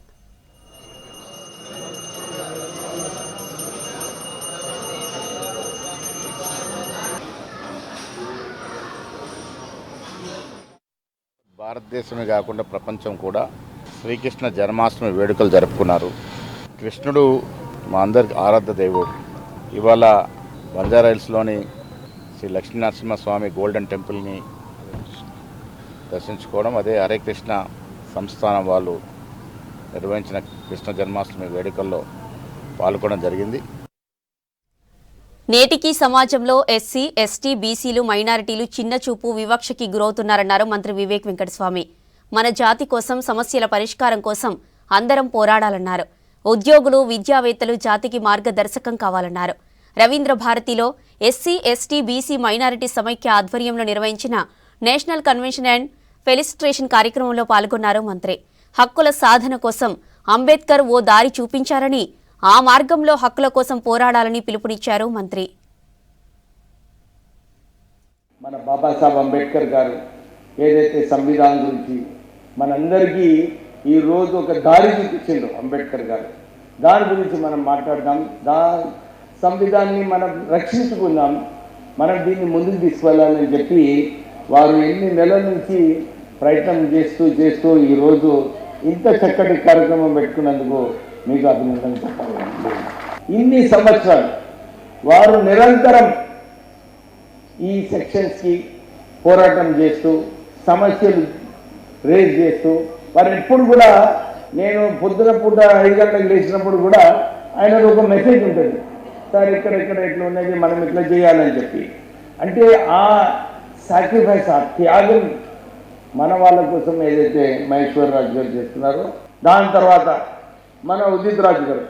Y: భారతదేశమే కాకుండా ప్రపంచం కూడా శ్రీకృష్ణ జన్మాష్టమి వేడుకలు జరుపుకున్నారు. కృష్ణుడు మా అందరికి ఆరాధ్య దేవుడు. ఇవాళ బంజారా హిల్స్లోని శ్రీ లక్ష్మీనరసింహస్వామి గోల్డెన్ టెంపుల్ని దర్శించుకోవడం, అదే హరే కృష్ణ సంస్థానం వాళ్ళు నిర్వహించిన కృష్ణ జన్మాష్టమి వేడుకల్లో పాల్గొనడం జరిగింది.
A: నేటికి సమాజంలో ఎస్సీ, ఎస్టీ, బీసీలు, మైనారిటీలు చిన్న చూపు, వివక్షకి గురవుతున్నారన్నారు మంత్రి వివేక్ వెంకటస్వామి. మన జాతి కోసం, సమస్యల పరిష్కారం కోసం అందరం పోరాడాలన్నారు. ఉద్యోగులు విద్యావేత్తలు జాతికి మార్గదర్శకం కావాలన్నారు. రవీంద్ర భారతిలో ఎస్సీ, ఎస్టీ, బీసీ, మైనారిటీ సమైక్య ఆధ్వర్యంలో నిర్వహించిన నేషనల్ కన్వెన్షన్ అండ్ ఫెలిసిట్రేషన్ కార్యక్రమంలో పాల్గొన్నారు మంత్రి. హక్కుల సాధన కోసం అంబేద్కర్ ఓ దారి చూపించారని, ఆ మార్గంలో హక్కుల కోసం పోరాడాలని పిలుపునిచ్చారు మంత్రి.
F: మన బాబాసాహెబ్ అంబేద్కర్ గారు ఏదైతే సంవిధానం గురించి మనందరికీ ఈరోజు ఒక దారి చూపించిండు అంబేద్కర్ గారు, దాని గురించి మనం మాట్లాడదాం. సంవిధానాన్ని మనం రక్షించుకుందాం, మనం దీన్ని ముందుకు తీసుకెళ్ళాలని చెప్పి వారు ఎన్ని నెలల నుంచి ప్రయత్నం చేస్తూ ఈరోజు ఇంత చక్కటి కార్యక్రమం పెట్టుకున్నందుకు మీకు అభినందన చెప్పాలి. ఇన్ని సంవత్సరాలు వారు నిరంతరం ఈ సెక్షన్స్కి పోరాటం చేస్తూ సమస్యలు రేజ్ చేస్తూ వారు ఎప్పుడు కూడా, నేను పొద్దున పూట 5 గంటలకు లేచినప్పుడు కూడా ఆయనకు ఒక మెసేజ్ ఉంటుంది, సార్ ఇక్కడ ఇట్లా ఉన్నది, మనం ఇట్లా చేయాలని చెప్పి. అంటే ఆ సాక్రిఫైస్, ఆ త్యాగం మన వాళ్ళ కోసం ఏదైతే మహేశ్వరరాజు గారు చేస్తున్నారో, దాని తర్వాత మన ఉదిత్ రాజు గారు,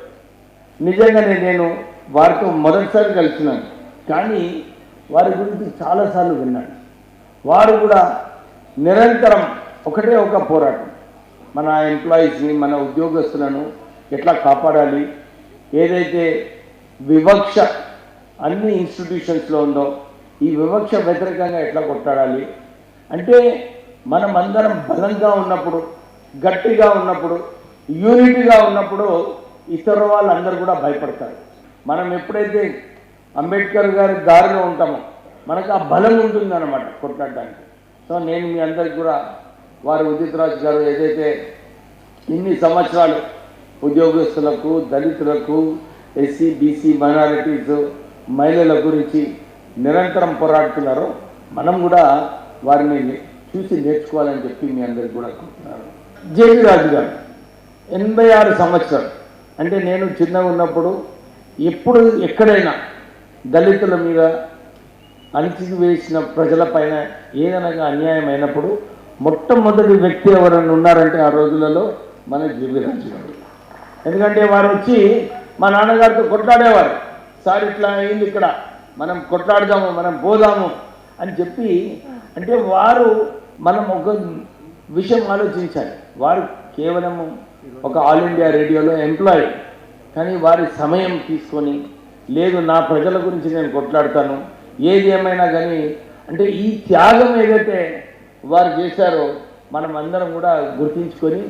F: నిజంగానే నేను వారితో మొదటిసారి కలిసినాను, కానీ వారి గురించి చాలాసార్లు విన్నాను. వారు కూడా నిరంతరం ఒకటే ఒక పోరాటం, మన ఎంప్లాయీస్ని, మన ఉద్యోగస్తులను ఎట్లా కాపాడాలి, ఏదైతే వివక్ష అన్ని ఇన్స్టిట్యూషన్స్లో ఉందో ఈ వివక్ష వ్యతిరేకంగా ఎట్లా కొట్టాడాలి. అంటే మనం అందరం బలంగా ఉన్నప్పుడు, గట్టిగా ఉన్నప్పుడు, యూనిటీగా ఉన్నప్పుడు ఇతర వాళ్ళందరూ కూడా భయపడతారు. మనం ఎప్పుడైతే అంబేద్కర్ గారి దారిలో ఉంటామో మనకు ఆ బలం ఉంటుందన్నమాట కొట్లాడడానికి. సో నేను మీ అందరికి కూడా వారు ఉదిత్ రాజు గారు ఏదైతే ఇన్ని సంవత్సరాలు ఉద్యోగస్తులకు, దళితులకు, ఎస్సీ, బీసీ, మైనారిటీస్, మహిళల గురించి నిరంతరం పోరాడుతున్నారో మనం కూడా వారిని చూసి నేర్చుకోవాలని చెప్పి మీ అందరికి కూడా కోరుతున్నాను. జేబీ రాజు గారు 86 సంవత్సరాలు, అంటే నేను చిన్నగా ఉన్నప్పుడు ఎప్పుడు ఎక్కడైనా దళితుల మీద అణిచివేసిన ప్రజలపైన ఏదైనా అన్యాయం అయినప్పుడు మొట్టమొదటి వ్యక్తి ఎవరైనా ఉన్నారంటే ఆ రోజులలో మన జేబీ రాజు గారు. ఎందుకంటే వారు వచ్చి మా నాన్నగారితో కొట్లాడేవారు, సార్ ఇట్లా అయింది ఇక్కడ, మనం కొట్లాడదాము, మనం పోదాము అని చెప్పి. అంటే వారు, మనం ఒక విషయం ఆలోచించాలి, వారు కేవలం ఒక ఆల్ ఇండియా రేడియోలో ఎంప్లాయీ, కానీ వారి సమయం తీసుకొని, లేదు నా ప్రజల గురించి నేను కొట్లాడతాను, ఏది ఏమైనా కానీ, అంటే ఈ త్యాగం ఏదైతే వారు చేశారో మనం అందరం కూడా గుర్తించుకొని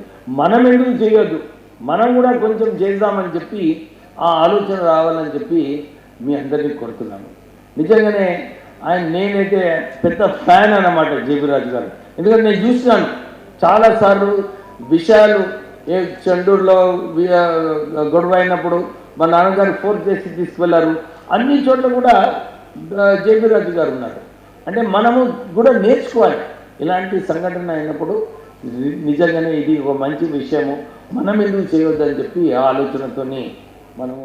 F: మనం ఎందుకు చేయొద్దు, మనం కూడా కొంచెం చేద్దామని చెప్పి ఆ ఆలోచన రావాలని చెప్పి మీ అందరినీ కోరుతున్నాను. నిజంగానే నేనైతే పెద్ద ఫ్యాన్ అన్నమాట జేబీ రాజు గారు. ఎందుకంటే నేను చూసినాను చాలాసార్లు విషయాలు, ఏ చెండూరులో గొడవ అయినప్పుడు మా నాన్నగారు ఫోర్స్ చేసి తీసుకువెళ్ళారు, అన్ని చోట్ల కూడా జేబీ రాజు గారు ఉన్నారు. అంటే మనము కూడా నేర్చుకోవాలి, ఇలాంటి సంఘటన అయినప్పుడు నిజంగానే ఇది ఒక మంచి విషయము, మనం ఎందుకు చేయవద్దని చెప్పి ఆ ఆలోచనతోని మనము